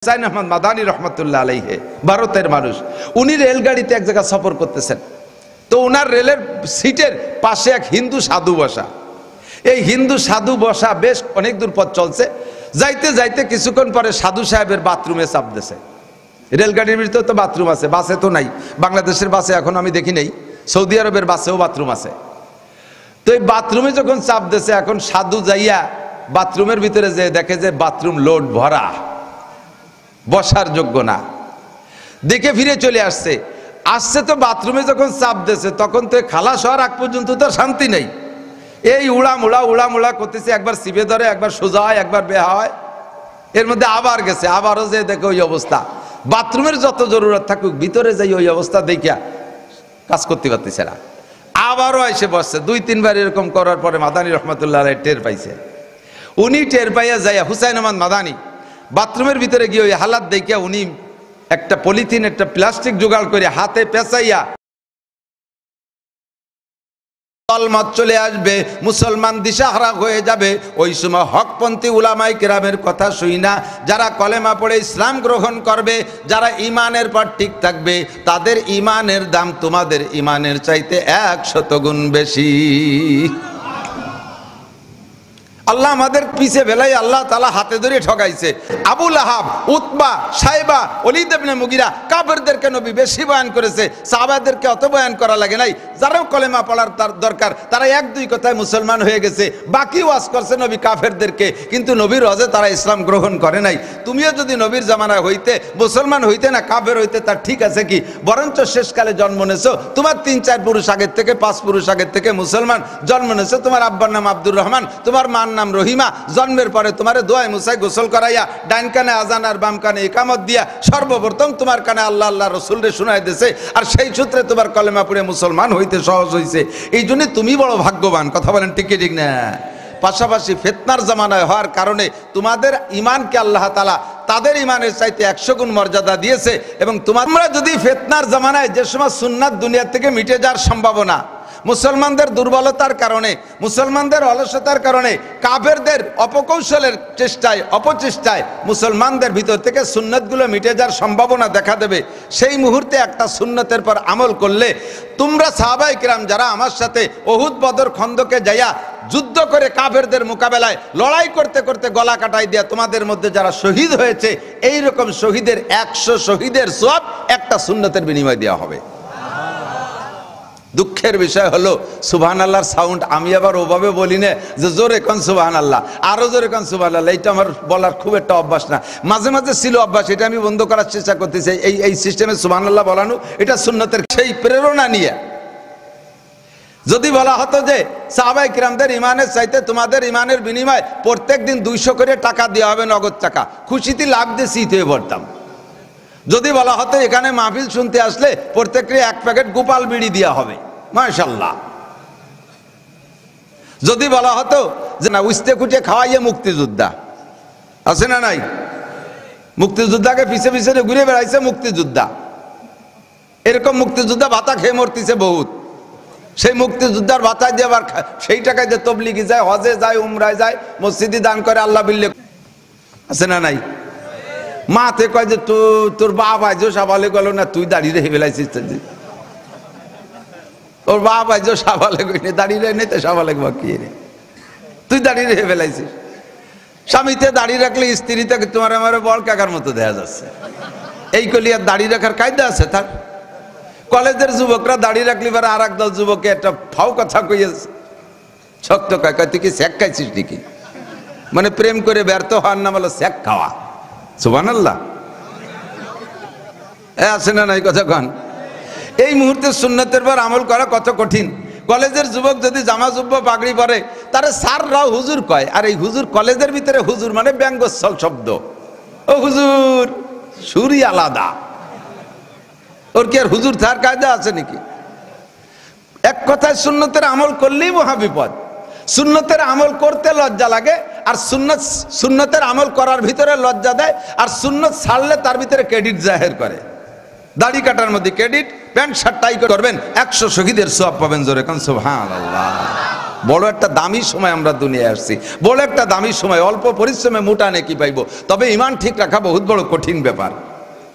হুসাইন আহমদ মাদানী রহমতুল্লাহ আলাইহি ভারতের মানুষ, উনি রেলগাড়িতে এক জায়গায় সফর করতেছেন। তো ওনার রেলের সিটের পাশে এক হিন্দু সাধু বসা। এই হিন্দু সাধু বসা বেশ অনেক দূর পথ চলছে, যাইতে যাইতে কিছুক্ষণ পরে সাধু সাহেবের বাথরুমে চাপ দিয়েছে। রেলগাড়ির ভিতরে তো বাথরুম আছে, বাসে তো নাই, বাংলাদেশের বাসে এখন আমি দেখি নেই, সৌদি আরবের বাসেও বাথরুম আছে। তো এই বাথরুমে যখন চাপ দিয়েছে, এখন সাধু যাইয়া বাথরুমের ভিতরে যে দেখে যে বাথরুম লোড ভরা, বসার যোগ্য না, দেখে ফিরে চলে আসছে। তো বাথরুমে যখন চাপ দিয়েছে, তখন তো খালাস হওয়ার আগ পর্যন্ত তো শান্তি নেই। এই উড়ামুড়া করতেছে, একবার সিবে ধরে, একবার সোজা হয়, একবার বেহা হয়। এর মধ্যে আবার গেছে, আবারও যে দেখে ওই অবস্থা। বাথরুমের যত জরুরত থাকুক, ভিতরে যাই ওই অবস্থা দেখিয়া কাজ করতে পারতেছে না। আবারও এসে বসছে। 2-3 বার এরকম করার পরে মাদানী রহমতুল্লাহ আলাইহি টের পাইছে। উনি টের পাইয়া যাইয়া হুসাইন আহমদ মাদানী বাথরুমের ভিতরে গিয়ে ওই হালাত দেখিয়া উনি একটা পলিথিন, একটা প্লাস্টিক জোগাড় করে হাতে পেঁচাইয়া, তলমত চলে আসবে, মুসলমান দিশাহারা হয়ে যাবে। ওই সময় হকপন্থী উলামায়ে কেরামের কথা শুই না, যারা কলেমা পড়ে ইসলাম গ্রহণ করবে, যারা ইমানের পর ঠিক থাকবে, তাদের ইমানের দাম তোমাদের ইমানের চাইতে 100 গুণ বেশি। আল্লাহ আমাদের পিছে বেলাই আল্লাহ তাআলা হাতে ধরে ঠকাইছে। আবু লাহাব, উতবা, সাইবা, ওলীদ ইবনে মুগিরা, কাফেরদেরকে নবী বেশি বয়ান করেছে, সাহাবাদেরকে অত বয়ান করা লাগে নাই। যারাও কলেমা পড়ার তার দরকার, তারা 1-2 কথায় মুসলমান হয়ে গেছে। বাকি ওয়াজ করছে নবী কাফেরদেরকে, কিন্তু নবীর ওয়াজে তারা ইসলাম গ্রহণ করে নাই। তুমিও যদি নবীর জামানায় হইতে, মুসলমান হইতে না কাফের হইতে, তার ঠিক আছে কি? বরঞ্চ শেষকালে জন্ম নেছো, তোমার 3-4 পুরুষ আগের থেকে, 5 পুরুষ আগের থেকে মুসলমান জন্ম নেছো। তোমার আব্বার নাম আব্দুর রহমান, তোমার মার নাম রহিমা। জন্মের পরে তোমার দোয়ায় মুসাই গোসল করাইয়া, ডাইন কানে আজান আর বাম কানে ইকামত দিয়া, সর্বপ্রথম তোমার কানে আল্লাহ আল্লাহ রসুলরে শোনাই দিয়েছে। আর সেই সূত্রে তোমার কলেমা পড়ে মুসলমান হইতে সহজ হয়েছে। এই জন্য তুমি বড় ভাগ্যবান। কথা বলেন ঠিক কি ঠিক না? পাশাপাশি ফিতনার জামানায় হওয়ার কারণে তোমাদের ইমানকে আল্লাহ তাআলা তাদের ইমানের চাইতে 100 গুণ মর্যাদা দিয়েছে। এবং তোমরা যদি ফিতনার জামানায় যে সময় সুন্নাত দুনিয়া থেকে মিটে যাওয়ার সম্ভাবনা, মুসলমানদের দুর্বলতার কারণে, মুসলমানদের অলসতার কারণে, কাফেরদের অপকৌশলের চেষ্টায়, অপচেষ্টায় মুসলমানদের ভিতর থেকে সুন্নতগুলো মিটে যাওয়ার সম্ভাবনা দেখা দেবে, সেই মুহূর্তে একটা সুন্নতের পর আমল করলে তোমরা সাহাবায়ে কিরাম যারা আমার সাথে উহুদ, বদর, খন্দকে যাইয়া যুদ্ধ করে কাফেরদের মোকাবেলায় লড়াই করতে করতে গলা কাটাই দিয়া তোমাদের মধ্যে যারা শহীদ হয়েছে, এই রকম শহীদের 100 শহীদের সওয়াব একটা সুন্নতের বিনিময়ে দেওয়া হবে। দুঃখের বিষয় হলো সুবহানাল্লাহর সাউন্ড আমি আবার ওভাবে বলি না যে জোরে কোন সুবহানাল্লাহ, আরো জোরে কোন সুবহানাল্লাহ, এটা আমার বলার খুব একটা অভ্যাস না। মাঝে মাঝে ছিল অভ্যাস, এটা আমি বন্ধ করার চেষ্টা করতেছি। এই সিস্টেমে সুবহানাল্লাহ বলানো এটা সুন্নতের সেই প্রেরণা নিয়ে। যদি বলা হতো যে সাহাবায়ে কিরামদের ইমানের চাইতে তোমাদের ইমানের বিনিময়ে প্রত্যেক দিন 200 করে টাকা দেওয়া হবে, নগদ টাকা, খুশিতে লাভ দিয়ে শীত হয়ে পড়তাম। যদি বলা হতো এখানে মাহফিল শুনতে আসলে প্রত্যেককে 1 প্যাকেট গোপাল বিড়ি দেওয়া হবে, মাশাআল্লাহ। যদি বলা হতো যে না উস্তে কুটে খাওয়াইয়ে মুক্তিযোদ্ধা, আছে না নাই? মুক্তিযোদ্ধাকে পিছে পিছে ঘুরে বেড়াইছে মুক্তিযোদ্ধা, এরকম মুক্তিযোদ্ধা ভাতা খেয়ে মরতেছে বহুত। সেই মুক্তিযোদ্ধার ভাতা দিয়ে আবার সেই টাকায় যে তবলিগি যায়, হজে যায়, উমরায় যায়, মসজিদে দান করে, আল্লাহ বিল্লে, আছে না নাই? মাতে কয় যে তোর বাপ আইজো সাবালে গেল না, তুই দাঁড়িয়ে রেখে ফেলাইছিস। ওর বাপ আইজো সাবালে গই দাঁড়িয়ে রে নেই তো সাবালে কি রে, তুই দাঁড়িয়ে রেখে ফেলাইছিস। স্বামীতে দাঁড়িয়ে রাখলে স্ত্রীতে তোমার আমার বল কাকার মতো দেখা যাচ্ছে। এই কলিয়ার দাঁড়িয়ে রাখার কায়দা আছে তার? কলেজের যুবকরা দাঁড়িয়ে রাখলি পরে আর একদল যুবকে একটা ফাও কথা কইয়েছে, শক্ত কয়, তুই কি শেক খাইছিস নাকি? মানে প্রেম করে ব্যর্থ হওয়ার নাম হলো শেক খাওয়া। সুবহানাল্লাহ, আছে না নাই কথা কন? এই মুহূর্তে সুন্নতের পর আমল করা কত কঠিন। কলেজের যুবক যদি জামা জুব্বা পাগড়ি পরে, তারে স্যাররাও হুজুর কয়। আর এই হুজুর, কলেজের ভিতরে হুজুর মানে ব্যঙ্গচ্ছল শব্দ। ও হুজুর, সুরই আলাদা। ওর কি আর হুজুর থাকার কায়দা আছে নাকি? এক কথায় সুন্নতের আমল করলেই মহাবিপদ। সুন্নতের আমল করতে লজ্জা লাগে, আর সুন্নতের আমল করার ভিতরে লজ্জা দেয়, আর সুন্নত ছাড়লে তার ভিতরে ক্রেডিট জাহের করে। দাড়ি কাটার মধ্যে ক্রেডিট, প্যান্ট শার্ট টাই করবেন, 100 শহীদের সওয়াব পাবেন। জোরে কোন সুবহানাল্লাহ। বড় একটা দামি সময় আমরা দুনিয়ায় আসছি, বড় একটা দামি সময়, অল্প পরিশ্রমে মোটা নেকি পাইব। তবে ইমান ঠিক রাখা বহুত বড় কঠিন ব্যাপার।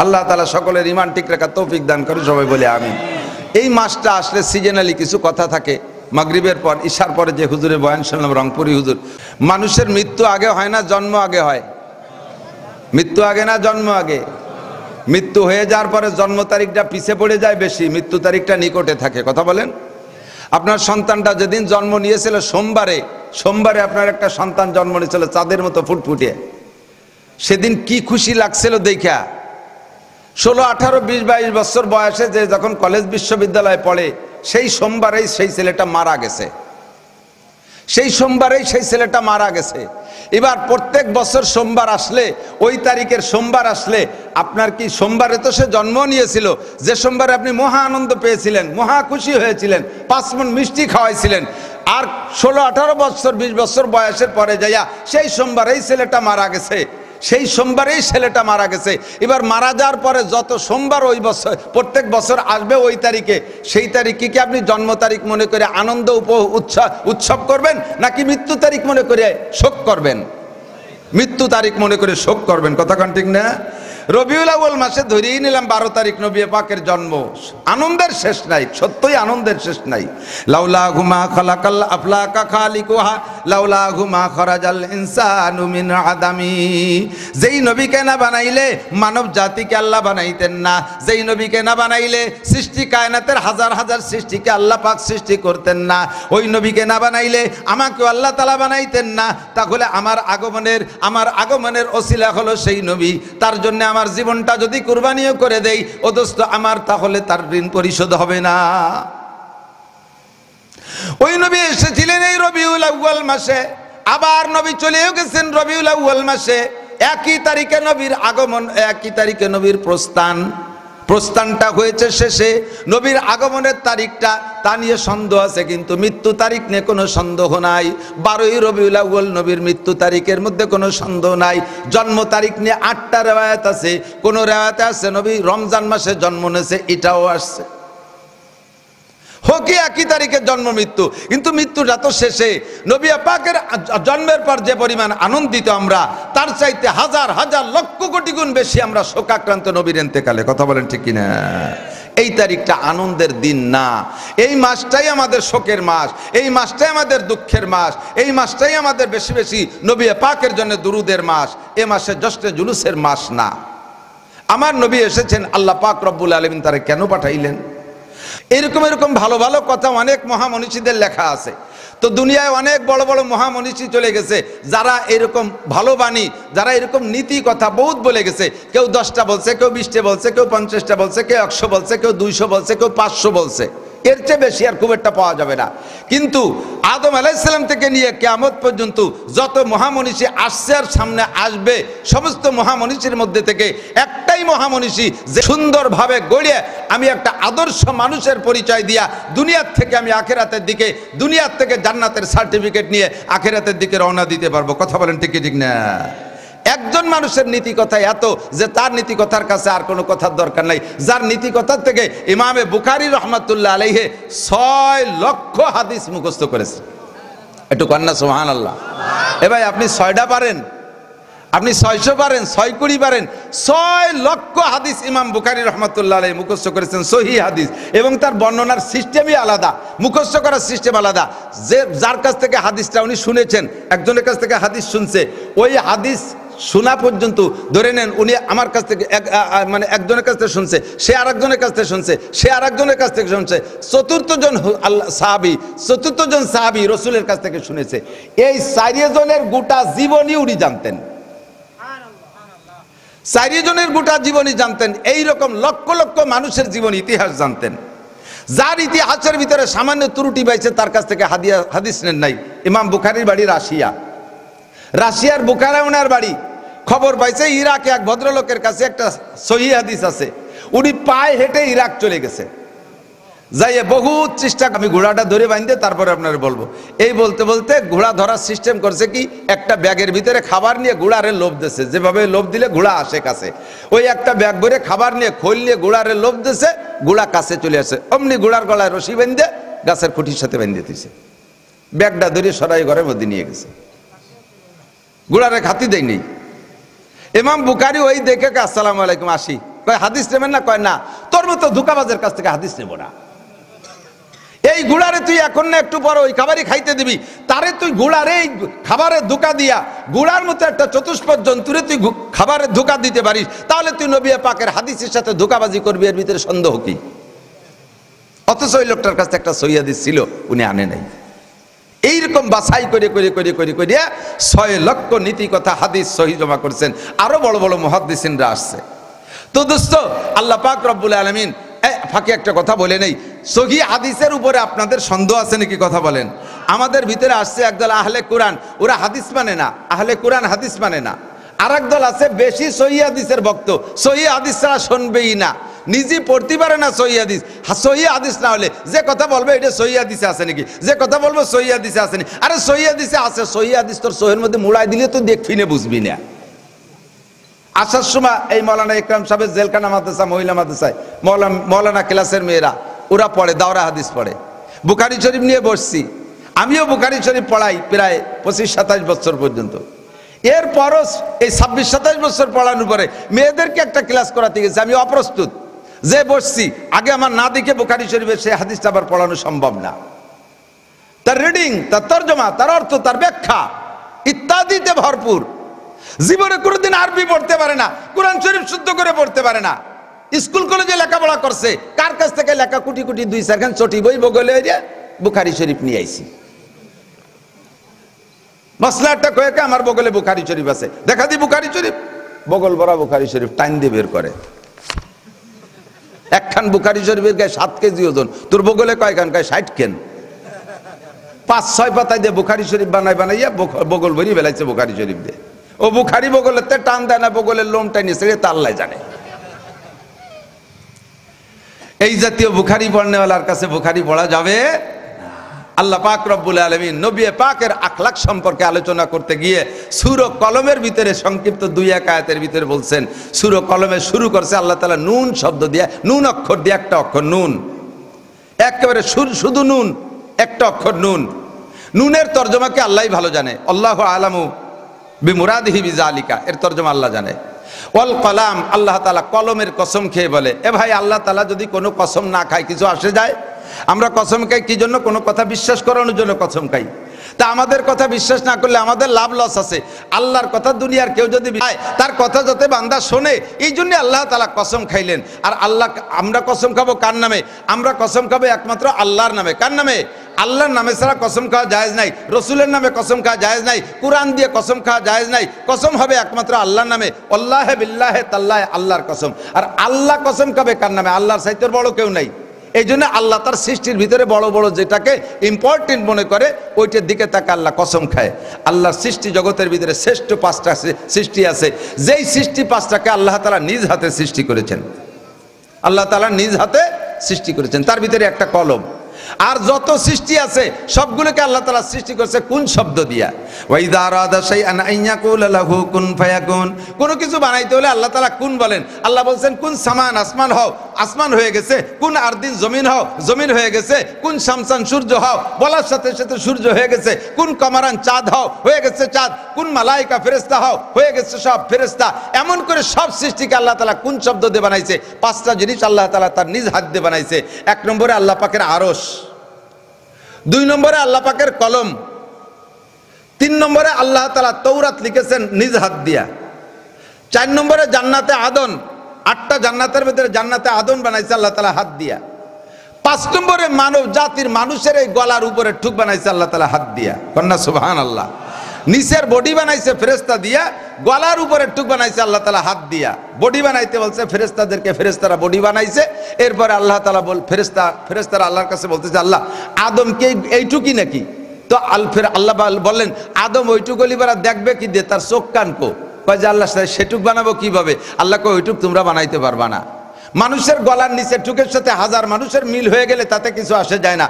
আল্লাহ তাআলা সকলের ইমান ঠিক রাখা তৌফিক দান করে, সবাই বলে আমিন। এই মাসটা আসলে সিজনালি কিছু কথা থাকে। মাগরিবের পর ঈশার পরে যে হুজুরের বয়ান শুনলাম, রংপুরি হুজুর, মানুষের মৃত্যু আগে হয় না জন্ম আগে হয়? মৃত্যু আগে না জন্ম আগে? মৃত্যু হয়ে যাওয়ার পরে জন্ম তারিখটা পিছে পড়ে যায় বেশি, মৃত্যু তারিখটা নিকটে থাকে। কথা বলেন। আপনার সন্তানটা যেদিন জন্ম নিয়েছিল সোমবারে আপনার একটা সন্তান জন্ম নিয়েছিল চাঁদের মতো ফুটফুটে, সেদিন কি খুশি লাগছিল দেখা। 16, 18, 20, 22 বছর বয়সে যে যখন কলেজ বিশ্ববিদ্যালয়ে পড়ে, সেই সোমবারেই সেই ছেলেটা মারা গেছে, সেই সোমবারেই সেই ছেলেটা মারা গেছে। এবার প্রত্যেক বছর সোমবার আসলে, ওই তারিখের সোমবার আসলে, আপনার কি সোমবারে তো সে জন্ম নিয়েছিল, যে সোমবারে আপনি মহা আনন্দ পেয়েছিলেন, মহা খুশি হয়েছিলেন, 5 মণ মিষ্টি খাওয়াইছিলেন, আর 16, 18 বছর 20 বছর বয়সের পরে যাইয়া সেই সোমবারেই ছেলেটা মারা গেছে, সেই সোমবারেই ছেলেটা মারা গেছে। এবার মারা যাওয়ার পরে যত সোমবার ওই বছর প্রত্যেক বছর আসবে ওই তারিখে, সেই তারিখে কি আপনি জন্ম তারিখ মনে করে আনন্দ উৎসব করবেন, নাকি মৃত্যু তারিখ মনে করে শোক করবেন? মৃত্যু তারিখ মনে করে শোক করবেন। কথা কোন ঠিক না? রবিউল আউয়াল মাসে ধরেই নিলাম 12 তারিখ নবী পাকের জন্ম, আনন্দের শেষ নাই, সত্যই আনন্দের শেষ নাই। লাউলা হুমা খালাকাল আফলাকা খালিকুহা লাউলা হুমা খরাজাল ইনসানু মিন আদামি। যেই নবীকে না বানাইলে মানব জাতিকে আল্লাহ বানাইতেন না, যেই নবীকে না বানাইলে সৃষ্টি কায়নাতের হাজার হাজার সৃষ্টিকে আল্লাহ পাক সৃষ্টি করতেন না, ওই নবীকে না বানাইলে আমাকেও আল্লাহ তাআলা বানাইতেন না। তাহলে আমার আগমনের ওসিলা হলো সেই নবী, তার জন্য আমার জীবনটা যদি কুরবানিও করে দেই, ও দোস্ত আমার তাহলে তার ঋণ পরিশোধ হবে না। ওই নবী এসেছিলেন এই রবিউল আউয়াল মাসে, আবার নবী চলেও গেছেন রবিউল আউয়াল মাসে। একই তারিখে নবীর আগমন, একই তারিখে নবীর প্রস্থানটা হয়েছে শেষে। নবীর আগমনের তারিখটা তা নিয়ে সন্দেহ আছে, কিন্তু মৃত্যু তারিখ নিয়ে কোনো সন্দেহ নাই। 12ই রবিউল আউয়াল নবীর মৃত্যু তারিখের মধ্যে কোনো সন্দেহ নাই। জন্ম তারিখ নিয়ে 8টা রেওয়ায়াত আছে। কোন রেওয়ায়াতে আছে নবী রমজান মাসে জন্ম নিয়েছে, এটাও আসছে। হোক একই তারিখে জন্ম মৃত্যু, কিন্তু মৃত্যুটা তো শেষে। নবী পাকের জন্মের পর যে পরিমাণ আনন্দিত আমরা, তার চাইতে হাজার হাজার লক্ষ কোটি গুণ বেশি আমরা শোকাক্রান্ত নবীর ইন্তেকালে। কথা বলেন ঠিক কিনা? এই তারিখটা আনন্দের দিন না, এই মাসটাই আমাদের শোকের মাস, এই মাসটাই আমাদের দুঃখের মাস, এই মাসটাই আমাদের বেশি বেশি নবী পাকের জন্য দুরুদের মাস। এ মাসে জশ্নে জুলুসের মাস না। আমার নবী এসেছেন, আল্লাহ পাক রব্বুল আলামিন তারে কেন পাঠাইলেন? এরকম ভালো ভালো কথা অনেক মহামনীষীদের লেখা আছে। তো দুনিয়ায় অনেক বড় বড় মহামনীষী চলে গেছে, যারা এরকম ভালো বাণী, যারা এরকম নীতি কথা বহুত বলে গেছে। কেউ 10টা বলছে, কেউ 20টা বলছে, কেউ 50টা বলছে, কেউ 100 বলছে, কেউ 200 বলছে, কেউ 500 বলছে। এর চেয়ে বেশি আর খুব একটা পাওয়া যাবে না। কিন্তু আদম আলাইহিস সালাম থেকে নিয়ে কিয়ামত পর্যন্ত যত মহামনীষী আসছে আর সামনে আসবে, সমস্ত মহামনীষীর মধ্যে থেকে একটাই মহামনীষী যে সুন্দরভাবে গড়ে আমি একটা আদর্শ মানুষের পরিচয় দিয়া দুনিয়ার থেকে আমি আখিরাতের দিকে, দুনিয়ার থেকে জান্নাতের সার্টিফিকেট নিয়ে আখিরাতের দিকে রওনা দিতে পারবো। কথা বলেন ঠিক কি ঠিক না? একজন মানুষের নীতি কথা এত যে তার নীতি কথার কাছে আর কোনো কথার দরকার নাই, যার নীতি কথার থেকে ইমামে বুখারী রহমাতুল্লাহ আলাইহি 6 লক্ষ হাদিস মুখস্থ করেছে। একটু কন্যা সুবহানাল্লাহ। এ ভাই, আপনি 6টা পারেন, আপনি 600 পারেন, 6 কোটি পারেন, 6 লক্ষ হাদিস ইমাম বুখারী রহমাতুল্লাহ আলাইহি মুখস্থ করেছেন, সহিহ হাদিস। এবং তার বর্ণনার সিস্টেমই আলাদা, মুখস্থ করার সিস্টেম আলাদা। যার কাছ থেকে হাদিসটা উনি শুনেছেন, একজনের কাছ থেকে হাদিস শুনছে, ওই হাদিস শোনা পর্যন্ত ধরে নেন উনি আমার কাছ থেকে মানে একজনের কাছ থেকে শুনছে, সে আরেকজনের কাছ থেকে শুনছে, সে আরেকজনের কাছ থেকে শুনছে, চতুর্থ জন সাহাবী রসুলের কাছ থেকে শুনেছে। এই 4 জনের গোটা জীবনী উনি জানতেন, 4 জনের গোটা জীবনী জানতেন। এইরকম লক্ষ লক্ষ মানুষের জীবন ইতিহাস জানতেন। যার ইতিহাসের ভিতরে সামান্য ত্রুটি পাইছে তার কাছ থেকে হাদিস নেন নাই। ইমাম বুখারীর বাড়ি রাশিয়ার বুখারায় ওনার বাড়ি। খবর পাইছে ইরাকে এক ভদ্রলোকের কাছে একটা সহিহ হাদিস আছে, উনি পায়ে হেঁটে ইরাক চলে গেছে। যাইয়ে বহুত চেষ্টা, আমি ঘোড়াটা ধরে বাঁধতে তারপরে আপনারা বলবো। এই বলতে বলতে ঘোড়া ধরার সিস্টেম করছে কি, একটা ব্যাগের ভিতরে খাবার নিয়ে ঘোড়ারে লোভ দিয়েছে, যেভাবে লোভ দিলে ঘোড়া আসে কাছে, ওই একটা ব্যাগ ভরে খাবার নিয়ে খোল নিয়ে ঘোড়ারে লোভ দিয়েছে, ঘোড়া কাছে চলে আসে। অমনি ঘোড়ার গলায় রশি বেঁধে গাছের খুঁটির সাথে বেঁধে দিয়েছে। ব্যাগটা ধরে সরাই ঘরের মধ্যে নিয়ে গেছে, গুড়ারে খাতি দেয়নি। ইমাম বুখারী ওই দেখে আসসালামু আলাইকুম, আসি, কয় হাদিস নেবেন না? কয় না, তোর মতো ধোঁকাবাজের কাছ থেকে হাদিস নেব না। এই গুড়ারে তুই এখন না একটু পর ওই খাবারই খাইতে দিবি, তারে তুই গুড়ারে এই খাবারের ধোঁকা দিয়া, গুড়ার মতো একটা চতুষ্পদ জন্তুরে তুই খাবারের ধোঁকা দিতে পারিস, তাহলে তুই নবী পাকের হাদিসের সাথে ধোঁকাবাজি করবি, এর ভিতরে সন্দেহ কি? অথচ ওই লোকটার কাছে একটা সহিহ হাদিস ছিল, উনি আনে নাই। এইরকম বাছাই করে করে করে করে করে 6 লক্ষ নীতি কথা হাদিস সহিহ জমা করছেন, আরো বড় বড় মুহাদ্দিসিনরা আসছে। তো দোস্ত, আল্লাহ পাক রব্বুল আলামিন, ফাঁকে একটা কথা বলে নেই, সহিহ হাদিসের উপরে আপনাদের সন্দেহ আছে নাকি? কথা বলেন। আমাদের ভিতরে আসছে একদল আহলে কোরআন, ওরা হাদিস মানে না, আহলে কোরআন হাদিস মানে না। আর একদল আছে বেশি সহিহ হাদিসের ভক্ত, সহিহ হাদিস ছাড়া শুনবেই না, নিজে পড়তে পারে না সহিহ হাদিস। সহিহ হাদিস না হলে যে কথা বলবে এটা সহিহ হাদিসে আছে নাকি, যে কথা বলবো সহিহ হাদিসে আছে নাকি। আরে সহিহ হাদিসে আছে, সহিহ হাদিস তোর সহিহের মধ্যে মুড়াই দিলে তুই দেখবি না, বুঝবি না। আসার সময় এই মৌলানা ইকরাম সাহেবের জেলখানা মাদ্রাসা, মহিলা মাদ্রাসায় মৌলানা ক্লাসের মেয়েরা ওরা পড়ে, দাওরা হাদিস পড়ে। বুখারী শরীফ নিয়ে বসছি, আমিও বুখারী শরীফ পড়াই প্রায় 25-27 বছর পর্যন্ত। এরপরও এই 26-27 বছর পড়ানোর পরে মেয়েদেরকে একটা ক্লাস করাতে গেছি, আমি অপ্রস্তুত যে বসছি, আগে আমার না দেখে বুখারী শরীফের সেই হাদিসটা আবার পড়ানো সম্ভব না। তার রিডিং, তার তর্জমা, তার অর্থ, তার ব্যাখ্যা ইত্যাদিতে ভরপুর। জীবনে কোনোদিন আরবি পড়তে পারে না, কোরআন শরীফ শুদ্ধ করে পড়তে পারে না, স্কুল কলেজে লেখাপড়া করছে, কার কাছ থেকে লেখা কুটি কুটি 2-4 খান চটি বই বগলে বুখারী শরীফ নিয়ে আইছি। মশলাটা কয়েকে আমার বগলে বুখারী শরীফ আছে, দেখা দি বুখারী শরীফ, বগল ভরা বুখারী শরীফ টাইম দিয়ে বের করে। একখান বুখারী শরীফের গায়ে 7 কেজি ওজন, তোর বগলে কয়খান? গায়ে 60 কেন। 5-6 পাতায় দিয়ে বুখারী শরীফ বানাইয়া বগল ভরিয়ে বেলাইছে বুখারী শরীফ দিয়ে। ও বুখারী বগলের তে টান দেয় না, বগলের লোম টাইনি ছেড়ে তা আল্লাহ জানে। এই জাতীয় বুখারী পড়নেওয়ালার কাছে বুখারী পড়া যাবে। আল্লাহ পাক রব্বুল আলামিন নবী পাকের আখলাক সম্পর্কে আলোচনা করতে গিয়ে সূরা কলমের ভিতরে সংক্ষিপ্ত 2-1 আয়াতের ভিতরে বলছেন, সূরা কলমে শুরু করছে আল্লাহ তাআলা নুন শব্দ দিয়ে, নুন অক্ষর দিয়ে, একটা অক্ষর নুন, একেবারে শুধু নুন, একটা অক্ষর নুন। নুনের তর্জমাকে আল্লাহই ভালো জানে, আল্লাহু আলামু বিমুরাদিহি বিযালিকা, এর তর্জমা আল্লাহ জানে। ওয়াল কলাম, আল্লাহ তাআলা কলমের কসম খেয়ে বলে। এ ভাই, আল্লাহ তাআলা যদি কোনো কসম না খায় কিছু আসে যায়? আমরা কসম খাই কি জন্য? কোনো কথা বিশ্বাস করানোর জন্য কসম খাই। তা আমাদের কথা বিশ্বাস না করলে আমাদের লাভ লস আছে। আল্লাহর কথা দুনিয়ার কেউ যদি তার কথা যাতে বান্দা শোনে, এই জন্য আল্লাহ তাআলা কসম খাইলেন। আর আল্লাহ, আমরা কসম খাবো কার নামে? আমরা কসম খাবো একমাত্র আল্লাহর নামে। কার নামে? আল্লাহর নামে ছাড়া কসম খাওয়া জায়েজ নাই, রসুলের নামে কসম খাওয়া জায়েজ নাই, কোরআন দিয়ে কসম খাওয়া জায়েজ নাই। কসম হবে একমাত্র আল্লাহর নামে, আল্লাহে বিল্লাহে তাল্লাহে, আল্লাহর কসম। আর আল্লাহ কসম খাবে কার নামে? আল্লাহর চাইতে বড় কেউ নাই। এই জন্য আল্লাহ তার সৃষ্টির ভিতরে বড় বড় যেটাকে ইম্পর্টেন্ট মনে করে ওইটার দিকে তাকে আল্লাহ কসম খায়। আল্লাহর সৃষ্টি জগতের ভিতরে শ্রেষ্ঠ 5টা সৃষ্টি আছে, যেই সৃষ্টি 5টাকে আল্লাহ তাআলা নিজ হাতে সৃষ্টি করেছেন। আল্লাহ তাআলা নিজ হাতে সৃষ্টি করেছেন, তার ভিতরে একটা কলম। আর যত সৃষ্টি আছে সবগুলোকে আল্লাহ তাআলা সৃষ্টি করেছে কোন শব্দ দিয়া? ওয়াইদা আরাদা শাইআন আইয়াকুল লাহু কুন ফায়াকুন। কোনো কিছু বানাইতে হলে আল্লাহ তাআলা কুন বলেন। আল্লাহ বলছেন কুন সামান, আসমান হও, আসমান হয়ে গেছে। কুন আরদিন, জমিন হও, জমিন হয়ে গেছে। কুন শামসান, সূর্য হও, বলার সাথে সাথে সূর্য হয়ে গেছে। কুন কমারান, চাঁদ হও, হয়ে গেছে চাঁদ। কুন মালাইকা, ফেরেশতা হও, হয়ে গেছে সব ফেরেশতা। এমন করে সব সৃষ্টিকে আল্লাহ তাআলা কোন শব্দ দিয়ে বানাইছে? 5টা জিনিস আল্লাহ তাআলা তার নিজ হাত দিয়ে বানাইছে। 1 নম্বরে আল্লাহ পাকের আরশ, 2 নম্বরে আল্লাহ পাকের কলম, 3 নম্বরে আল্লাহ তাআলা তৌরাত লিখেছেন নিজ হাত দিয়া, 4 নম্বরে জান্নাতে আদন, 8টা জান্নাতের ভিতরে জান্নাতে আদন বানাইছে আল্লাহ তাআলা হাত দিয়া। 5 নম্বরে মানব জাতির মানুষের এই গলার উপরে ঠুক বানাইছে আল্লাহ তাআলা হাত দিয়া। কন্যা সুবহানাল্লাহ। নিচের বডি বানাইছে ফেরেশতা দিয়া, গলার উপরে টুক বানাইছে আল্লাহ তাআলা হাত দিয়া। বডি বানাইতে বলছে ফেরেশতাদেরকে, ফেরেশতারা বডি বানাইছে। এরপরে আল্লাহ তাআলা ফেরেশতারা আল্লাহর কাছে বলতেছে, আল্লাহ আদমকে এইটুকি নাকি? তো আল্লাহ বললেন, আদম ওইটুকু লিবারা দেখবে কি দিয়ে? তার চোখ কান কো? কয় যে আল্লাহ সেটুক বানাবো কিভাবে? আল্লাহ কয় ওইটুক তোমরা বানাইতে পারবা না। মানুষের গলার নিচে টুকের সাথে হাজার মানুষের মিল হয়ে গেলে তাতে কিছু আসে যায় না।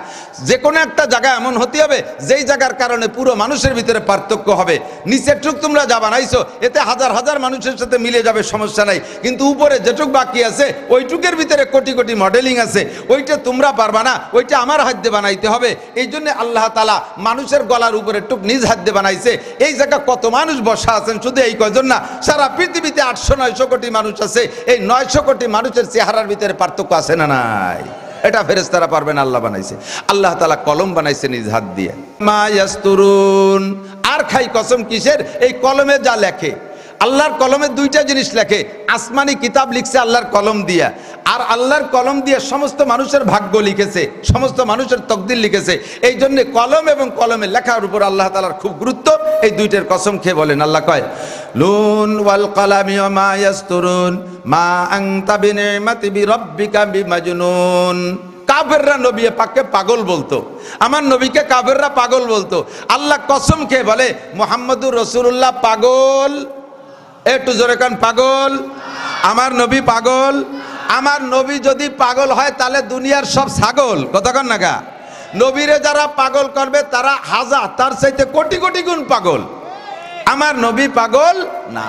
যে কোনো একটা জায়গা এমন হতে হবে যেই জায়গার কারণে পুরো মানুষের ভিতরে পার্থক্য হবে। নিচের টুক তোমরা যা বানাইছো এতে হাজার হাজার মানুষের সাথে মিলে যাবে, সমস্যা নাই, কিন্তু উপরে যেটুক বাকি আছে ওইটুকের ভিতরে কোটি কোটি মডেলিং আছে, ওইটা তোমরা পারবা না, ওইটা আমার হাত দিয়ে বানাইতে হবে। এই জন্য আল্লাহ তাআলা মানুষের গলার উপরে টুক নিজ হাত দিয়ে বানাইছে। এই জায়গা কত মানুষ বসা আছেন, শুধু এই কয়জন না, সারা পৃথিবীতে 800-900 কোটি মানুষ আছে। এই 900 কোটি মানুষের চেহারার ভিতরে পার্থক্য আছে না নাই? এটা ফেরেশতারা পারবে না, আল্লাহ বানাইছে। আল্লাহ তাআলা কলম বানাইছে নিজ হাত দিয়ে। মা ইয়াসতুরুন, আর খাই কসম কিসের? এই কলমে যা লেখে, আল্লাহর কলমে দুইটা জিনিস লেখে, আসমানি কিতাব লিখছে আল্লাহর কলম দিয়া, আর আল্লাহর কলম দিয়ে সমস্ত মানুষের ভাগ্য লিখেছে, সমস্ত মানুষের তকদির লিখেছে। এই জন্য কলম এবং কলমে লেখার উপর আল্লাহ তাআলার খুব গুরুত্ব। এই দুইটার কসম খেয়ে বলেন, আল্লাহ কয় লুন ওয়াল কলামি ওয়া মা ইয়াসতুরুন মা আনতা বিনিমাতি বিরাব্বিকা বিমাজনুন। কাফেররা নবী পাককে পাগল বলতো, আমার নবীকে কাফেররা পাগল বলতো। আল্লাহ কসম খেয়ে বলে মুহাম্মদুর রাসূলুল্লাহ পাগল। একটু জোরে কান, পাগল? আমার নবী পাগল? আমার নবী যদি পাগল হয় তাহলে দুনিয়ার সব ছাগল, কতক্ষণ নাগা নবীরে যারা পাগল করবে তারা হাজার, তার চাইতে কোটি কোটি গুণ পাগল। আমার নবী পাগল না।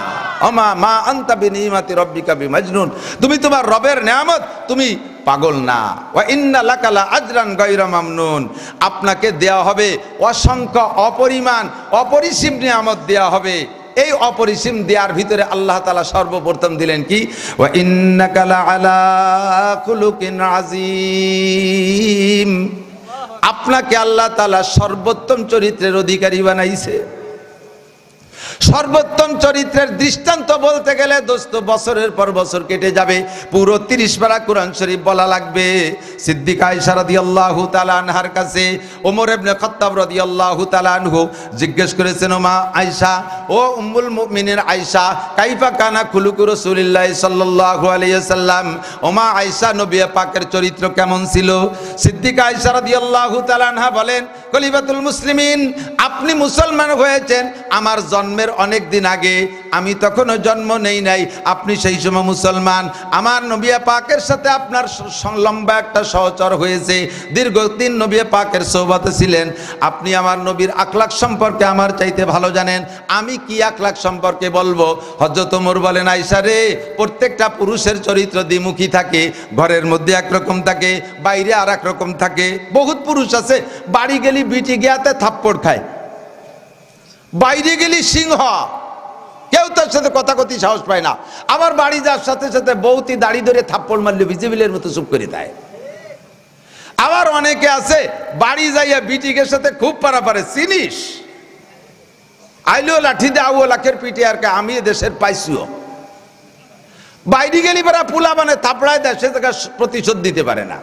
ওমা মা আনতা বিনিমাতি রাব্বিকা বিমাজনুন, তুমি তোমার রবের নিয়ামত, তুমি পাগল না। ওয়া ইন্না লাকা লা আজরান গায়রা মামনুন, আপনাকে দেয়া হবে অসংখ্য অপরিমাণ অপরিসীম নিয়ামত দেয়া হবে। এই অপরিসীম দেওয়ার ভিতরে আল্লাহ তাআলা সর্বপ্রথম দিলেন কি? ওয়া ইন্নাকা লাআলা খুলুকিন আযীম, আপনাকে আল্লাহ তাআলা সর্বোত্তম চরিত্রের অধিকারী বানাইছে। সর্বোত্তম চরিত্রের দৃষ্টান্ত বলতে গেলে দোস্ত বছরের পর বছর কেটে যাবে, পুরো 30 পারা কোরআন শরীফ বলা লাগবে। সিদ্দিকা আয়েশা রাদিয়াল্লাহু তাআলা আনহার কাছে ওমর ইবনে খাত্তাব রাদিয়াল্লাহু তাআলা আনহু জিজ্ঞেস করেছেন, মা আয়েশা, ও উম্মুল মুমিনিন আয়েশা, কাইফা কানা খুলুকু রাসূলিল্লাহ সাল্লাল্লাহু আলাইহি ওয়াসাল্লাম, ও মা আয়েশা, নবী পাকের চরিত্র কেমন ছিল? সিদ্দিকা আয়েশা রাদিয়াল্লাহু তাআলা আনহা বলেন, খলিফাতুল মুসলিমিন, আপনি মুসলমান হয়েছেন আমার জন্মের অনেক দিন আগে, আমি তখনও জন্ম নেই নাই, আপনি সেই সময় মুসলমান। আমার নবী পাকের সাথে আপনার লম্বা একটা সহচর হয়েছে, দীর্ঘদিন নবী পাকের সোহবতে ছিলেন। আপনি আমার নবীর আখলাক সম্পর্কে আমার চাইতে ভালো জানেন, আমি কি আখলাক সম্পর্কে বলবো? হযরত ওমর বলেন, আয়েশা রে, প্রত্যেকটা পুরুষের চরিত্র দ্বিমুখী থাকে, ঘরের মধ্যে একরকম থাকে, বাইরে আর এক রকম থাকে। বহুত পুরুষ আছে বাড়ি গেলি বিটি গিয়াতে থাপ্পড় খায়, বাইরে গেলি সিংহ, কেউ তার সাথে কথা কথি সাহস পায় না। আবার বাড়ি যাওয়ার সাথে সাথে বউতি দাড়ি ধরে থাপ্পড় মারলে ভিজিবিলের মতো চুপ করে দেয়। আবার অনেকে আছে বাড়ি যাইয়া বিটিকের সাথে খুব পারাপারে, চিনিস আইলো লাঠি দে আও লাখের পিঠে, আর আমি দেশের পাইছিও। বাইরে গেলি পারা পুলা মানে থাপড়ায় দেয়, সে জায়গা প্রতিশোধ দিতে পারে না।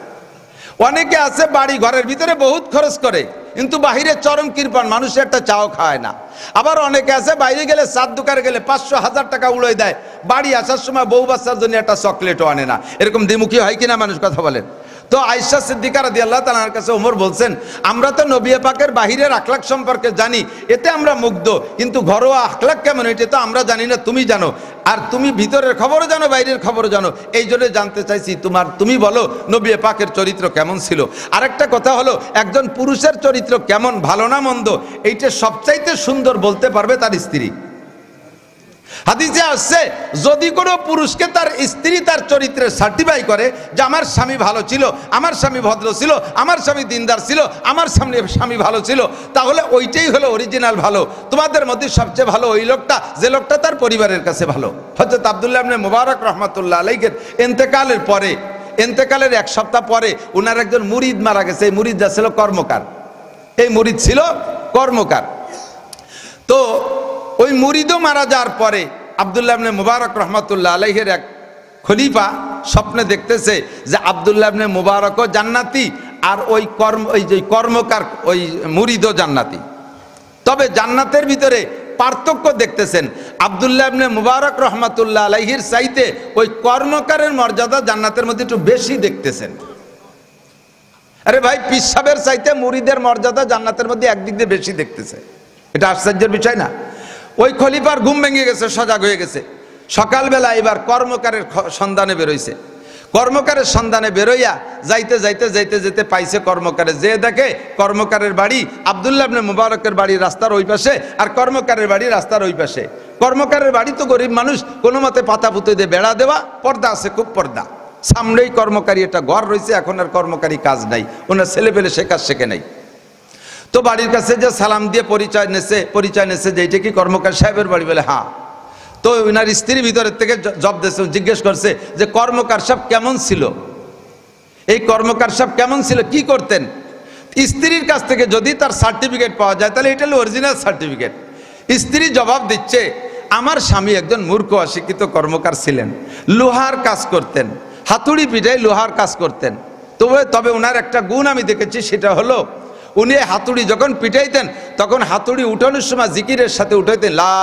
অনেকে আছে বাড়ি ঘরের ভিতরে বহুত খরচ করে, কিন্তু বাহিরে চরম কৃপণ, মানুষের একটা চাও খায় না। আবার অনেকে আছে বাইরে গেলে চার দোকানে গেলে 500-1000 টাকা উড়াই দেয়, বাড়ি আসার সময় বউ বাচ্চার জন্য একটা চকলেটও আনে না। এরকম দ্বিমুখী হয় কিনা মানুষ, কথা বলেন? তো আয়েশা সিদ্দিকা রাদিয়াল্লাহু তাআলার কাছে ওমর বলছেন, আমরা তো নবী পাকের বাহিরের আখলাক সম্পর্কে জানি, এতে আমরা মুগ্ধ, কিন্তু ঘরোয়া আখলাক কেমন এটা তো আমরা জানি না, তুমি জানো, আর তুমি ভিতরের খবরও জানো বাইরের খবরও জানো। এই জন্য জানতে চাইছি তুমি বলো নবী পাকের চরিত্র কেমন ছিল। আরেকটা কথা হলো, একজন পুরুষের চরিত্র কেমন, ভালো না মন্দ, এইটা সবচাইতে সুন্দর বলতে পারবে তার স্ত্রী। হাদিসে আসছে, যদি কোনো পুরুষকে তার স্ত্রী তার চরিত্রের সার্টিফাই করে যে আমার স্বামী ভালো ছিল, আমার স্বামী ভদ্র ছিল, আমার স্বামী দিনদার ছিল, আমার স্বামী ভালো ছিল, তাহলে ওইটাই হলো অরিজিনাল ভালো। তোমাদের মধ্যে সবচেয়ে ভালো ওই লোকটা যে লোকটা তার পরিবারের কাছে ভালো। হযরত আব্দুল্লাহ ইবনে মুবারক রাহমাতুল্লাহ আলাইহির ইন্তেকালের পরে, ইন্তেকালের 1 সপ্তাহ পরে উনার একজন মুরিদ মারা গেছে। এই মুরিদটা ছিল কর্মকার, এই মুরিদ ছিল কর্মকার। তো ওই মুরিদও মারা যাওয়ার পরে আব্দুল্লাহ ইবনে মুবারক রাহমাতুল্লাহ আলাইহির এক খলিফা স্বপ্নে দেখতেছে যে আব্দুল্লাহ ইবনে মুবারকও জান্নাতি, আর ওই যে কর্মকার ওই মুরিদও জান্নাতি। তবে জান্নাতের ভিতরে পার্থক্য দেখতেছেন, আব্দুল্লাহ ইবনে মুবারক রাহমাতুল্লাহ আলাইহির চাইতে ওই কর্মকারের মর্যাদা জান্নাতের মধ্যে একটু বেশি দেখতেছেন। আরে ভাই, পীর সাহেবের চাইতে মুরিদের মর্যাদা জান্নাতের মধ্যে একদিক দিয়ে বেশি দেখতেছে, এটা আশ্চর্যের বিষয় না? ওই খলিফার ঘুম ভেঙে গেছে, সজাগ হয়ে গেছে। সকালবেলা এবার কর্মকারের সন্ধানে বেরোইছে। কর্মকারের সন্ধানে বেরোইয়া যাইতে যাইতে যাইতে যেতে পাইছে কর্মকারে, যে দেখে কর্মকারের বাড়ি আব্দুল্লাহ ইবনে মুবারকের বাড়ি রাস্তার ওই পাশে, আর কর্মকারের বাড়ি রাস্তার ওই পাশে। কর্মকারের বাড়ি তো গরিব মানুষ, কোনো মতে পাতা পুঁতে দিয়ে বেড়া দেওয়া, পর্দা আছে, খুব পর্দা। সামনেই কর্মকারী একটা ঘর রয়েছে, এখন আর কর্মকারী কাজ নাই, ওনার ছেলে পেলে সে কাজ শেখে নাই। তো বাড়ির কাছে যে সালাম দিয়ে পরিচয় নেছে যে এটা কি কর্মকার সাহেবের বাড়ি? বলে হ্যাঁ। তো ওনার স্ত্রী ভিতরের থেকে জিজ্ঞেস করছে যে কর্মকার সাহেব কেমন ছিল, এই কর্মকার সাহেব কেমন ছিল, কি করতেন? স্ত্রীর কাছ থেকে যদি তার সার্টিফিকেট পাওয়া যায় তাহলে এটা হলো অরিজিনাল সার্টিফিকেট। স্ত্রী জবাব দিচ্ছে, আমার স্বামী একজন মূর্খ অশিক্ষিত কর্মকার ছিলেন, লোহার কাজ করতেন, হাতুড়ি পিঠায় লোহার কাজ করতেন। তবে ওনার একটা গুণ আমি দেখেছি, সেটা হলো উনি হাতুড়ি যখন পিটাইতেন তখন হাতুড়ি উঠানোর সময় জিকিরের সাথে উঠাইতেন লা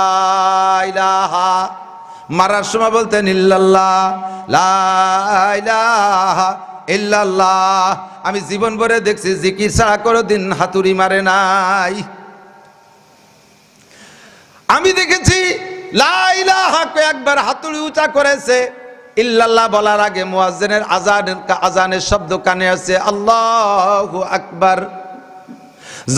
ইলাহা, মারার সময় বলতেন ইল্লাল্লাহ, লা ইলাহা ইল্লাল্লাহ। আমি জীবন ভরে দেখছি জিকির ছাড়া কোনোদিন হাতুড়ি মারে নাই। আমি দেখেছি লা ইলাহা একবার হাতুড়ি উঁচা করেছে, ইল্লাল্লাহ বলার আগে মুয়াজ্জিনের আজানের শব্দ কানে আসে, আল্লাহু আকবার।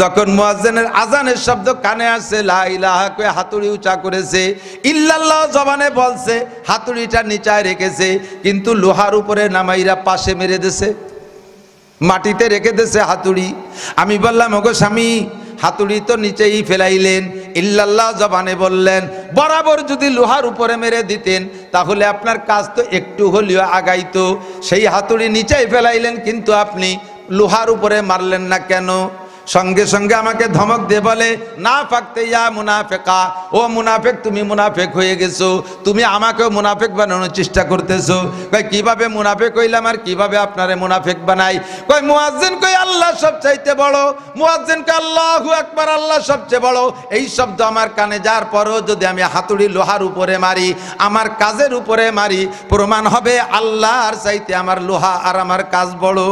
যখন মুয়াজ্জিনের আজানের শব্দ কানে আসে, লা ইলাহা কয়ে হাতুড়ি উঁচা করেছে, ইল্লাল্লাহ জবানে বলছে, হাতুড়িটা নিচায় রেখেছে, কিন্তু লোহার উপরে নামাইরা পাশে মেরে দিয়েছে, মাটিতে রেখে দিয়েছে হাতুড়ি। আমি বললাম, ওগো স্বামী, হাতুড়ি তো নিচেই ফেলাইলেন, ইল্লাল্লাহ জবানে বললেন, বরাবর যদি লোহার উপরে মেরে দিতেন তাহলে আপনার কাজ তো একটু হলেও আগাইতো। সেই হাতুড়ি নিচেই ফেলাইলেন, কিন্তু আপনি লোহার উপরে মারলেন না কেন? সঙ্গে সঙ্গে আমাকে ধমক দিয়ে বলে, না ফাকতে ইয়া মুনাফিকা, ও মুনাফিক, তুমি মুনাফিক হয়ে গেছো, তুমি আমাকেও মুনাফিক বানানোর চেষ্টা করতেছো। কই কিভাবে মুনাফিক হইলাম আর কিভাবে আপনারে মুনাফিক বানাই? কই মুয়াজ্জিন কই আল্লাহ সবচাইতে বড়, মুয়াজ্জিন কই আল্লাহু আকবার, আল্লাহ সবচেয়ে বড়। এই শব্দ আমার কানে যার পরও যদি আমি হাতুড়ি লোহার উপরে মারি, আমার কাজের উপরে মারি, প্রমাণ হবে আল্লাহর চাইতে আমার লোহা আর আমার কাজ বড়।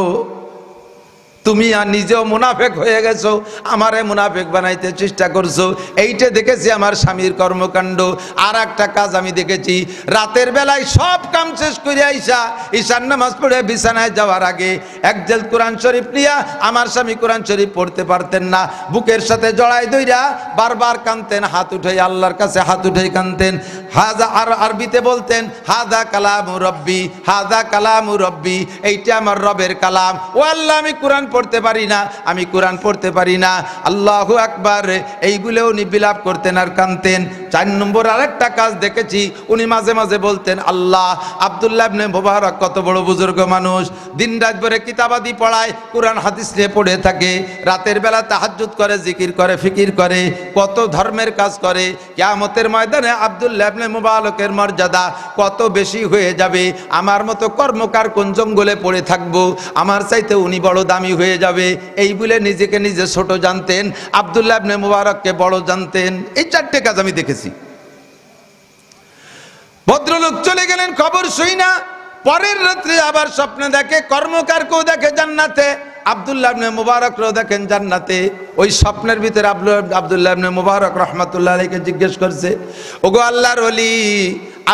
তুমি আর নিজেও মুনাফিক হয়ে গেছো, আমারে মুনাফিক বানাইতে চেষ্টা করছো। এইটা দেখেছি আমার স্বামীর কর্মকাণ্ড। আর একটা কাজ আমি দেখেছি, রাতের বেলায় সব কাম শেষ করে আইসা ঈশান নামাজ পড়ে বিছানায় যাওয়ার আগে এক জেল কোরআন শরীফ নিয়া, আমার স্বামী কোরআন শরীফ পড়তে পারতেন না, বুকের সাথে জড়াই দইরা বারবার কানতেন, হাত উঠে আল্লাহর কাছে হাত উঠে কানতেন। হাজা আর আরবিতে বলতেন, হাদা কালামু রব্বি, হাদা কালামু রব্বি, এইটা আমার রবের কালাম। ও আল্লাহ, আমি কোরআন পড়তে পারি না, আমি কোরআন পড়তে পারি না, আল্লাহু আকবার। এইগুলো উনি বিলাপ করতেন আর কানতেন। 4 নম্বর আরেকটা কাজ দেখেছি, উনি মাঝে মাঝে বলতেন, আল্লাহ, আব্দুল্লাহ ইবনে মুবারক কত বড় বুজুর্গ মানুষ, দিন রাত ভরে কিতাবাদি পড়ায়, কোরআন হাদিস নিয়ে পড়ে থাকে, রাতের বেলা তাহাজ্জুদ করে, জিকির করে, ফিকির করে, কত ধর্মের কাজ করে। কিয়ামতের ময়দানে আব্দুল্লাহ ইবনে মুবারকের মর্যাদা কত বেশি হয়ে যাবে। আমার মতো কর্মকার কোন জঙ্গলে পড়ে থাকবো, আমার চাইতে উনি বড় দামি হয়ে যাবে। এই বলে নিজেকে নিজে ছোট জানতেন, আব্দুল্লাহ ইবনে মুবারককে বড় জানতেন। এই 4টে কাজ আমি দেখেছি। ভদ্রলোক চলে গেলেন খবর শুই না, পরের রাত্রে আবার স্বপ্নে দেখে কর্মকারকেও দেখে জান্নাতে, আব্দুল্লাহ ইবনে মুবারককেও দেখেন জান্নাতে। ওই স্বপ্নের ভিতরে আব্দুল্লাহ ইবনে মুবারক রাহমাতুল্লাহ আলাইহিকে জিজ্ঞেস করছে, ওগো আল্লাহর ওলি,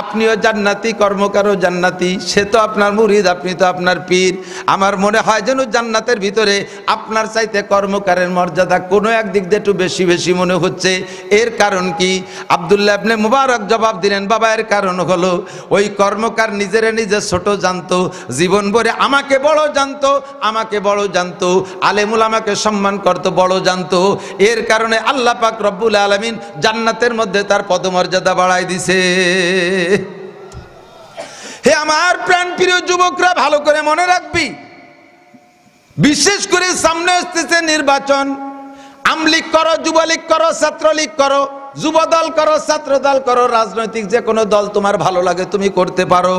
আপনিও জান্নাতি, কর্মকারও জান্নাতি, সে তো আপনার মুরিদ, আপনি তো আপনার পীর। আমার মনে হয় যেন জান্নাতের ভিতরে আপনার চাইতে কর্মকারের মর্যাদা কোনো একদিক দিয়ে একটু বেশি বেশি মনে হচ্ছে। এর কারণ কি? আব্দুল্লাহ ইবনে মুবারক জবাব দিলেন, বাবা, এর কারণ হলো ওই কর্মকার নিজেরে নিজে ছোট জানতো, জীবন ভরে আমাকে বড় জানতো, আমাকে বড় জানতো, আলেমুল আমাকে সম্মান করতো, বড় জানতো। এর কারণে আল্লাহ পাক রব্বুল আলামিন জান্নাতের মধ্যে তার পদমর্যাদা বাড়াই দিছে। হে আমার প্রাণ প্রিয় যুবকরা, ভালো করে মনে রাখবি, বিশেষ করে সামনে আসতেছে নির্বাচন। আমলীগ করো, যুবলীগ করো, ছাত্রলীগ করো, যুবদল করো, ছাত্রদল করো, রাজনৈতিক যে কোনো দল তোমার ভালো লাগে তুমি করতে পারো।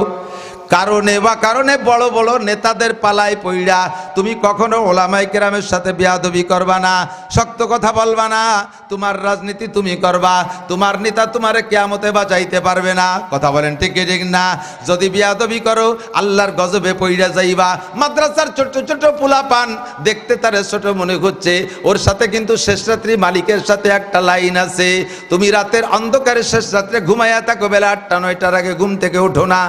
কারণে বড় বড় নেতাদের পালায় পইড়া তুমি কখনো ওলামায়ে কেরামের সাথে বেয়াদবি করবা না, শক্ত কথা বলবা না, তোমার রাজনীতি তুমি করবা, তোমার নেতা তোমারে কিয়ামতে বাঁচাইতে পারবে না। কথা বলেন ঠিক কি ঠিক না? যদি বেয়াদবি করো আল্লাহর গজবে পইড়া যাইবা। মাদ্রাসার ছোট ছোট পোলাপান দেখতে তারে ছোট মনে হচ্ছে, ওর সাথে কিন্তু শেষ রাত্রি মালিকের সাথে একটা লাইন আছে, তুমি রাতের অন্ধকারে শেষ রাত্রে ঘুমাইয়া থাকো, বেলা 8টা 9টার আগে ঘুম থেকে উঠো না।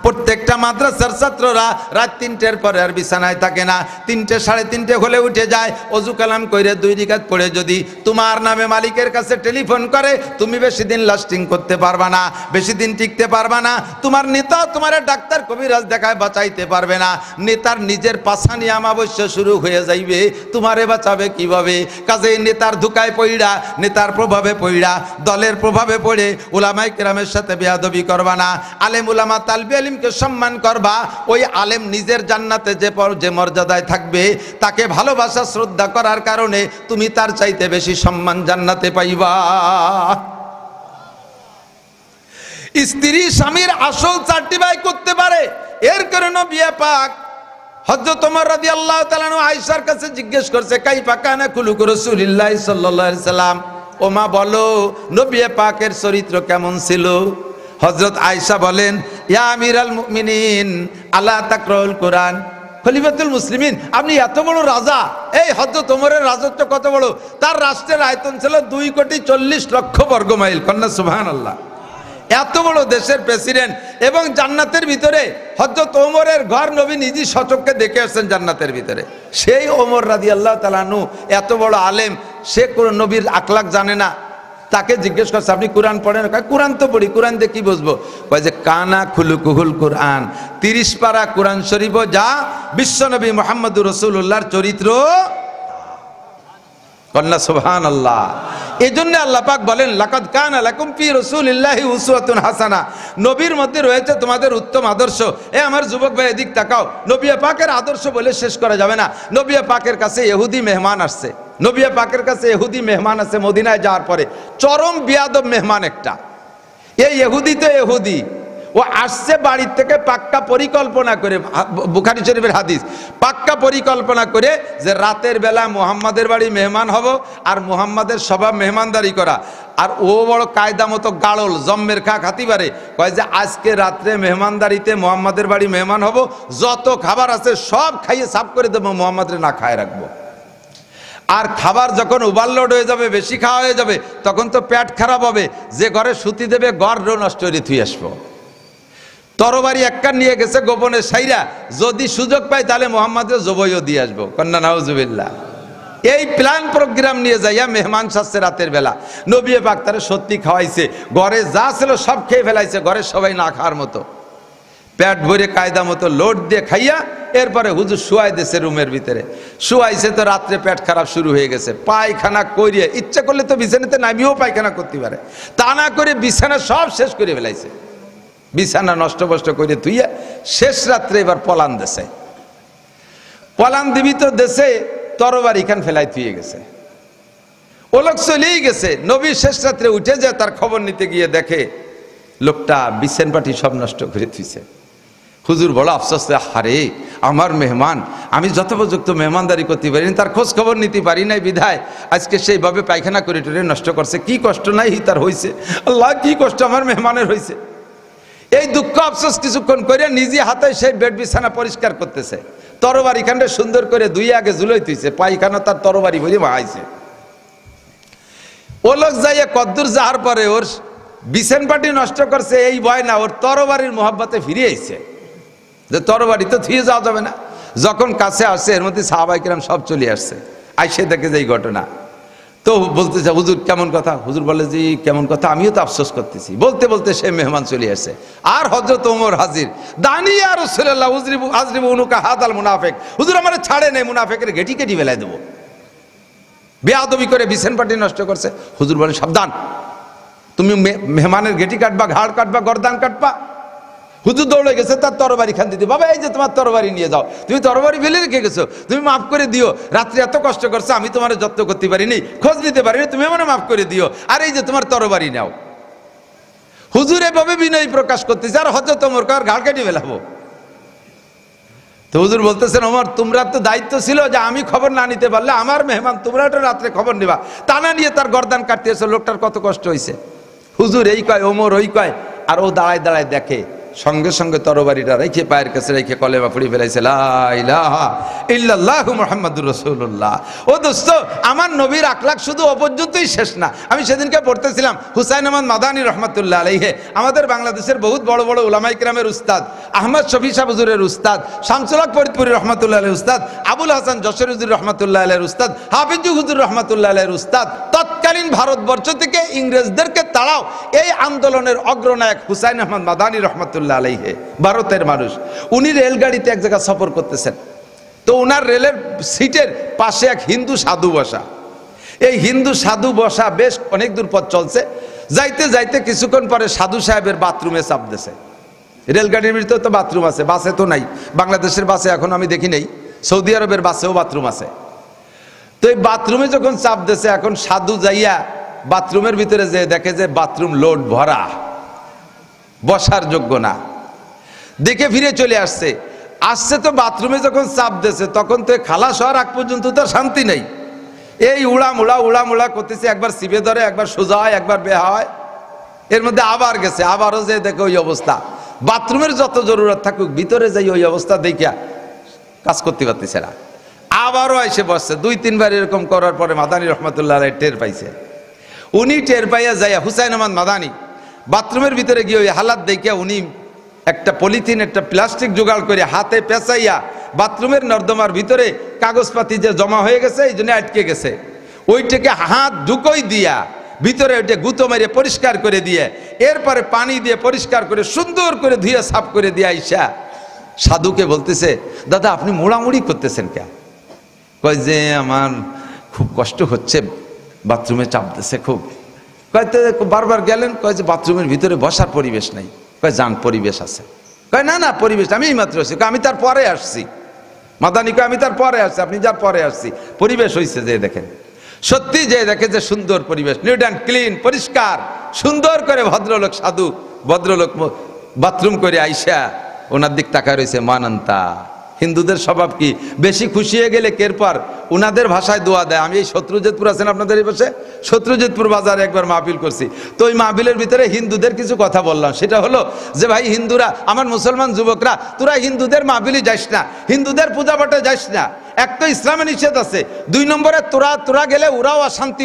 প্রত্যেকটা মাদ্রাসার ছাত্ররা রাত 3টের পরে আর বিছানায় থাকে না, 3টে 3:30 হলে উঠে যায়, ওযু কালাম কইরে 2 রাকাত পড়ে যদি তোমার নামে মালিকের কাছে টেলিফোন করে, তুমি বেশি দিন লাস্টিং করতে পারবা না, বেশি দিন টিকতে পারবা না। তোমার নেতা তোমার ডাক্তার কবিরাজ দেখায় বাঁচাইতে পারবে না। নেতার নিজের পাছানি অমাবস্যা শুরু হয়ে যাইবে, তোমারে বাঁচাবে কিভাবে? কাজেই নেতার ধোঁকায় পইড়া, নেতার প্রভাবে পইড়া, দলের প্রভাবে পড়ে উলামায়ে কেরামের সাথে বেয়াদবি করবা না। আলেম উলামা তালবে ইলমকে সম্মান করবা। ওই আলেম নিজের জান্নাতে যে মর্যাদায় থাকবে, তাকে ভালোবাসা শ্রদ্ধা করার কারণে তুমি তার চাইতে বেশি সম্মান জান্নাতে পাইবা। স্ত্রী স্বামীর আসল সার্টিফাই করতে পারে, এর কারণে বিয়ে পাক হযরত ওমর রাদিয়াল্লাহু তাআলা আয়েশার কাছে জিজ্ঞেস করছে, কাইফা কানা খুলুকু রাসূলিল্লাহ সাল্লাল্লাহু আলাইহি সাল্লাম, ও মা বলো নবী পাকের চরিত্র কেমন ছিল? হযরত আয়েশা বলেন, ইয়া আমিরাল মুমিনিন আলা তাকরাউল কোরআন। খলিফাতুল মুসলিমিন, আপনি এত বড় রাজা, এই হযরত ওমরের রাজত্ব কত বড়, তার রাষ্ট্রের আয়তন ছিল 2,40,00,000 বর্গমাইল। কন্যা সুবহানাল্লাহ। এত বড় দেশের প্রেসিডেন্ট, এবং জান্নাতের ভিতরে হযরত ওমরের ঘর নবী নিজে সচক্ষে দেখে আসছেন জান্নাতের ভিতরে। সেই ওমর রাদিয়াল্লাহু তাআলা আনহু এত বড় আলেম, সে কোন নবীর আখলাক জানে না। তাকে জিজ্ঞেস করছে, আপনি কোরআন পড়েন? কোরআন তো পড়ি, কোরআন দিয়ে কি বুঝবো? কয় যে কানা খুলুকুহুল কোরআন, 30 পারা কোরআন শরীফ যা বিশ্বনবী মুহাম্মদুর রাসূলুল্লাহর চরিত্র। কন্যা সুবহানাল্লাহ। এই জন্য আল্লাহ পাক বলেন, লাকাদ কানা লাকুম ফি রাসূলিল্লাহি উসওয়াতুন হাসানা, নবীর মধ্যে রয়েছে তোমাদের উত্তম আদর্শ। এ আমার যুবক ভাই এদিক তাকাও, নবী পাকের আদর্শ বলে শেষ করা যাবে না। নবী পাকের কাছে ইহুদি মেহমান আসছে, নবী পাকের কাছে ইহুদি মেহমান আছে মদিনায় যাওয়ার পরে, চরম বিয়াদব মেহমান একটা। এই ইহুদি তো ইহুদি, ও আসছে বাড়ির থেকে পাক্কা পরিকল্পনা করে, বুখারী শরীফের হাদিস, পাক্কা পরিকল্পনা করে যে রাতের বেলা মুহাম্মাদের বাড়ি মেহমান হব, আর মুহাম্মাদের স্বভাব মেহমানদারি করা। আর ও বড় কায়দা মতো গাড়ল, জম্মের খা খাতিবারে, কয় যে আজকে রাত্রে মেহমানদারিতে মুহাম্মাদের বাড়ি মেহমান হব, যত খাবার আছে সব খাইয়ে সাফ করে দেবো, মুহাম্মাদের না খায় রাখবো। আর খাবার যখন ওভারলোড হয়ে যাবে, বেশি খাওয়া হয়ে যাবে, তখন তো পেট খারাপ হবে, যে ঘরে সুতি দেবে ঘর নষ্ট করে থুই আসবো। তরবারি একখান নিয়ে গেছে গোপনে সাইরা, যদি সুযোগ পাই তাহলে মুহাম্মাদের জবইও দিয়ে আসবো। কন্যা নাউজুবিল্লাহ। এই প্ল্যান প্রোগ্রাম নিয়ে যাইয়া মেহমান সাজছে রাতের বেলা, নবী পাক তারে সত্যি খাওয়াইছে, ঘরে যা ছিল সব খেয়ে ফেলাইছে, ঘরের সবাই না খাওয়ার মতো, পেট ভরে কায়দা মতো লোড দিয়ে খাইয়া এরপরে হুজুর শুয়াই দিয়েছে রুমের ভিতরে। শুয়াইছে তো রাত্রে পেট খারাপ শুরু হয়ে গেছে, পায়খানা করিয়ে, ইচ্ছা করলে তো বিছানাতে নামিয়েও পায়খানা করতে পারে, তা না করে বিছানা সব শেষ করে ফেলাইছে। বিছানা নষ্ট কষ্ট করে তুইয়া শেষ রাত্রে এবার পলান দেশে, পলান দিবি তো দেশে তরবারি খান ফেলাই থুয়ে গেছে। ও লোক চলেই গেছে, নবী শেষ রাত্রে উঠে যায় তার খবর নিতে গিয়ে দেখে লোকটা বিছান পাটি সব নষ্ট করে থুইছে। হুজুর বড় আফসোস, হারে আমার মেহমান, আমি যথোপযুক্ত মেহমানদারি করতে পারিনি, তার খোঁজ খবর নিতে পারি নাই, বিধায় আজকে সেইভাবে পায়খানা করে টরে নষ্ট করছে। কি কষ্ট নাই তার হয়েছে, আল্লাহ কি কষ্ট আমার মেহমানের হয়েছে। এই দুঃখ আফসোস কিছুক্ষণ করে নিজে হাতে সেই বেড বিছানা পরিষ্কার করতেছে, তরবারি খানটা সুন্দর করে দুই আগে ঝুলাই তুইছে, পায়খানা তার তরবারি ভরে বাহাইছে। ও লোক যাইয়া কদ্দুর যাওয়ার পরে ওর বিছান পাটি নষ্ট করছে এই ভয় না, ওর তরবারির মোহাব্বতে ফিরে আইছে, যে তরবারি তো থুয়ে যাওয়া যাবে না। যখন কাছে আসছে এর মধ্যে সাহাবায়ে কেরাম সব চলে আসছে, আইসে দেখে যে এই ঘটনা। তো বলতেছে, হুজুর কেমন কথা? হুজুর বলে যে কেমন কথা, আমিও তো আফসোস করতেছি। বলতে বলতে সে মেহমান চলে আসছে, আর হযরত ওমর হাজির। দানি ইয়া রাসূলুল্লাহ আজরিবু উনুকা হাদাল মুনাফিক, হুজুর আমারে ছাড়ে নেই, মুনাফিকের ঘেটি কেটে ফেলাই দেবো। বেয়াদবি করে বিছান পাটি নষ্ট করছে। হুজুর বলেন, সাবধান, তুমি মেহমানের ঘেটি কাটবা, ঘাড় কাটবা, গর্দান কাটবা। হুজুর দৌড়ে গেছে তার তরবারি খান দিতে, বাবা এই যে তোমার তরবারি নিয়ে যাও, তুমি তরবারি ফেলে রেখে গেছো, তুমি মাফ করে দিও, রাত্রে এত কষ্ট করছো, আমি তোমার যত্ন করতে পারিনি, খোঁজ নিতে পারিনি, তুমি আমার মাফ করে দিও, আর এই যে তোমার তরবারি নাও। হুজুর এভাবে বিনয় প্রকাশ করতেছে, আর হযরত ওমর কার ঘাড় কেটে ফেলাবো। তো হুজুর বলতেছেন, ওমর তোমরা তো দায়িত্ব ছিল যে আমি খবর না নিতে পারলে আমার মেহমান তোমরা একটা রাত্রে খবর নিবা, তা না নিয়ে তার গর্দান কাটতেছে, লোকটার কত কষ্ট হয়েছে। হুজুর এই কয়, ওমর ওই কয়, আর ও দাঁড়ায় দাঁড়ায় দেখে, সঙ্গে সঙ্গে তরবারিটা রেখে পায়ের কাছে রেখে কলেমা পড়ে ফেলাইছে, লা ইলাহা ইল্লাল্লাহু মুহাম্মাদুর রাসূলুল্লাহ। ও দোস্ত, আমার নবীর আখলাক শুধু ও পর্যন্তই শেষ না। আমি সেদিনকে পড়তেছিলাম হুসাইন আহমদ মাদানী রহমাতুল্লাহ আলাইহি, আমাদের বাংলাদেশের বহুত বড় বড় উলামায়ে কিরামের উস্তাদ, আহমদ শফি সাহেব হুজুরের উস্তাদ, শামসুল হক ফরিদপুরি রহমাতুল্লাহ আলাইহি উস্তাদ, আবুল হাসান যশোরী হুজুর রহমাতুল্লাহ আলাইহির উস্তাদ, হাফিজ হুজুর রহমাতুল্লাহ আলাইহির উস্তাদ। তৎকালীন ভারতবর্ষ থেকে ইংরেজদেরকে তাড়াও এই আন্দোলনের অগ্রনায়ক হুসাইন আহমদ মাদানী রহমাতুল্লাহ আলাইহি, ভারতের মানুষ। উনি রেলগাড়িতে এক জায়গায় সফর করতেছেন, তো ওনার রেলের সিটের পাশে এক হিন্দু সাধু বসা। এই হিন্দু সাধু বসা বেশ অনেক দূর পথ চলছে, যাইতে যাইতে কিছুক্ষণ পরে সাধু সাহেবের বাথরুমে চাপ দিয়েছে। রেলগাড়ির ভিতরে তো বাথরুম আছে, বাসে তো নাই, বাংলাদেশের বাসে এখন আমি দেখি নেই, সৌদি আরবের বাসেও বাথরুম আছে। তো এই বাথরুমে যখন চাপ দিয়েছে, এখন সাধু যাইয়া বাথরুমের ভিতরে যে দেখে যে বাথরুম লোড ভরা, বসার যোগ্য না, দেখে ফিরে চলে আসছে। তো বাথরুমে যখন চাপ দিয়েছে, তখন তো খালাস হওয়ার আগ পর্যন্ত তার শান্তি নেই। এই উড়ামুড়া করতেছে, একবার সিবে ধরে, একবার সোজা হয়, একবার বেহা হয়। এর মধ্যে আবার গেছে, আবারও যে দেখে ওই অবস্থা। বাথরুমের যত জরুরত থাকুক, ভিতরে যাই ওই অবস্থা দেখিয়া কাজ করতে পারতেছে না। আবারও এসে বসছে, 2-3 বার এরকম করার পরে মাদানী রহমাতুল্লাহ আলাইহি টের পাইছে। উনি টের পাইয়া যাইয়া হুসাইন আহমদ মাদানী বাথরুমের ভিতরে গিয়ে ওই হালাত দেখিয়া উনি একটা পলিথিন, একটা প্লাস্টিক জোগাড় করে হাতে পেঁচাইয়া বাথরুমের নর্দমার ভিতরে কাগজপাতি যে জমা হয়ে গেছে, এই জন্য আটকে গেছে, ওইটাকে হাত ঢুকোই দিয়া ভিতরে ওইটা গুঁতো মেরে পরিষ্কার করে দিয়ে, এরপরে পানি দিয়ে পরিষ্কার করে সুন্দর করে ধুয়ে সাফ করে দিয়ে আইসা সাধুকে বলতেছে, দাদা আপনি মোড়ামুড়ি করতেছেন কে? কয় যে আমার খুব কষ্ট হচ্ছে, বাথরুমে চাপ দিচ্ছে খুব। কয়তে বারবার গেলেন, কয় যে বাথরুমের ভিতরে বসার পরিবেশ নাই। কয় যান, পরিবেশ আছে। কয় না পরিবেশ আমি মাত্র আসছি, আমি তার পরে আসছি। মাদানী কয় আমি তার পরে আসছি, আপনি যার পরে আসছি, পরিবেশ হয়েছে যে দেখেন। সত্যি যে দেখে যে সুন্দর পরিবেশ, নিট অ্যান্ড ক্লিন, পরিষ্কার সুন্দর করে ভদ্রলোক, সাধু ভদ্রলোক বাথরুম করে আইসা ওনার দিক তাকায় রয়েছে। মানান্তা হিন্দুদের স্বভাব কি, বেশি খুশি হয়ে গেলে কেরপর উনাদের ভাষায় দোয়া দেয়। আমি এই শত্রুজিতপুর আছেন আপনাদের এই পাশে, শত্রুজিতপুর বাজারে একবার মাহফিল করছি। তো ওই মাহফিলের ভিতরে হিন্দুদের কিছু কথা বললাম, সেটা হলো যে ভাই হিন্দুরা, আমার মুসলমান যুবকরা, তোরা হিন্দুদের মাহফিলে যাস না, হিন্দুদের পূজা পাঠে যাস না। এক তো ইসলামে নিষেধ আছে, 2 নম্বরে তোরা গেলে ওরাও অশান্তি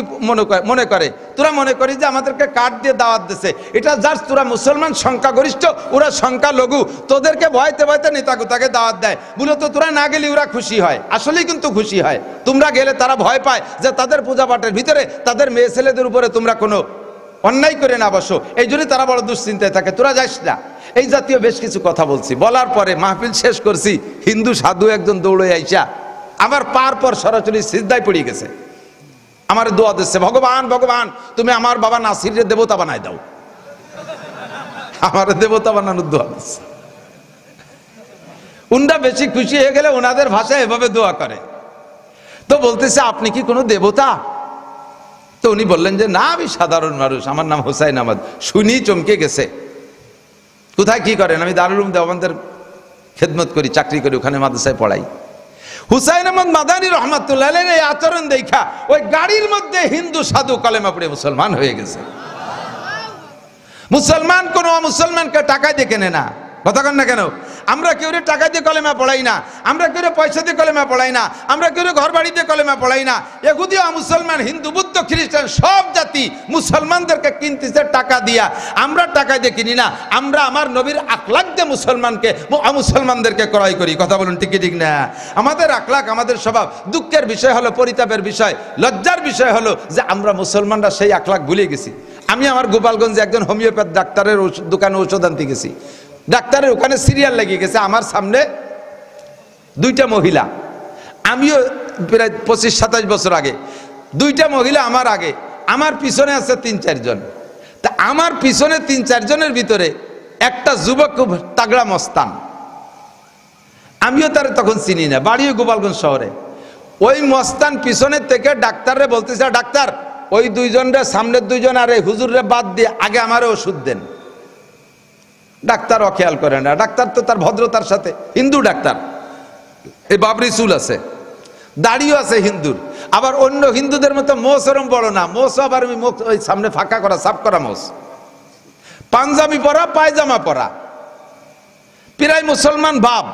মনে করে। তোরা মনে করি যে আমাদেরকে কাঠ দিয়ে দাওয়াত দিছে, এটা জাস্ট তোরা মুসলমান সংখ্যাগরিষ্ঠ, ওরা সংখ্যালঘু, তোদেরকে ভয়তে ভয়তে নেতাকে দাওয়াত দেয়। মূলত তোরা না গেলে ওরা খুশি হয়, আসলেই কিন্তু খুশি হয়। তোমরা গেলে তারা ভয় পায় যে তাদের পূজা পাঠের ভিতরে তাদের মেয়ে ছেলেদের উপরে তোমরা কোনো অন্যায় করে না বসো, এই জন্যই তারা বড় দুশ্চিন্তায় থাকে, তোরা যাস না। এই জাতীয় বেশ কিছু কথা বলছি। বলার পরে মাহফিল শেষ করছি, হিন্দু সাধু একজন দৌড়ে আইসা আমার পার পর সরাসরি সিজদায় পড়ে গেছে, আমার দোয়া দিচ্ছে, ভগবান ভগবান তুমি আমার বাবা নাসিরের দেবতা বানাই দাও। আমার দেবতা বানানোর দোয়া দিচ্ছে। উনরা বেশি খুশি হয়ে গেলে ওনাদের ভাষায় এভাবে দোয়া করে। তো বলতেছে আপনি কি কোনো দেবতা? তো উনি বললেন যে না, আমি সাধারণ মানুষ, আমার নাম হুসাইন আহমদ। শুনি চমকে গেছে। কোথায় কি করেন? আমি দারুল উলুম দেওবন্দের খেদমত করি, চাকরি করি, ওখানে মাদ্রাসায় পড়াই। হুসাইন আহমদ মাদানী রহমাতুল্লাহ আলাইহির এই আচরণ দেখা ওই গাড়ির মধ্যে হিন্দু সাধু কলেমা পড়ে মুসলমান হয়ে গেছে। মুসলমান কোনো অমুসলমানকে টাকা দিয়ে কেনে না, কথা কন না কেন? আমরা কেউ টাকা দিয়ে কলেমা পড়াই না, আমরা কেউ পয়সা দিয়ে কলেমা পড়াই না, আমরা কেউ ঘর বাড়িতে কলেমা পড়াই না। ইহুদি মুসলমান, হিন্দু, বৌদ্ধ, খ্রিস্টান সব জাতি মুসলমানদেরকে কিনতেছে টাকা দিয়া। আমরা টাকা দিয়ে কিনি না, আমরা আমার নবীর আখলাক দিয়ে মুসলমানদেরকে ক্রয় করি। কথা বলুন ঠিক ঠিক না? আমাদের আখলাক, আমাদের স্বভাব। দুঃখের বিষয় হলো, পরিতাপের বিষয়, লজ্জার বিষয় হলো যে আমরা মুসলমানরা সেই আখলাক ভুলে গেছি। আমি আমার গোপালগঞ্জে একজন হোমিওপ্যাথ ডাক্তারের দোকানে ঔষধ আনতে গেছি। ডাক্তারের ওখানে সিরিয়াল লেগে গেছে, আমার সামনে 2টা মহিলা, আমিও প্রায় 25-27 বছর আগে, 2টা মহিলা আমার আগে, আমার পিছনে আছে 3-4 জন। তা আমার পিছনে 3-4 জনের ভিতরে একটা যুবক খুব তাগড়া মস্তান, আমিও তার তখন চিনি না, বাড়িও গোপালগঞ্জ শহরে। ওই মস্তান পিছনের থেকে ডাক্তাররে বলতেছে, ডাক্তার ওই 2 জনের সামনের 2 জন আর এই হুজুররে বাদ দিয়ে আগে আমারও ওষুধ দেন। ডাক্তার অখেয়াল করে না, ডাক্তার তো তার ভদ্রতার সাথে, হিন্দু ডাক্তার, এই বাবরি চুল আছে, দাড়িও আছে হিন্দুর, আবার অন্য হিন্দুদের মতো মোষ ওরম বড় না, মোষ আবার ওই সামনে ফাঁকা করা সাফ করা মোষ, পাঞ্জাবি পরা পায়জামা পরা, প্রায় মুসলমান ভাব।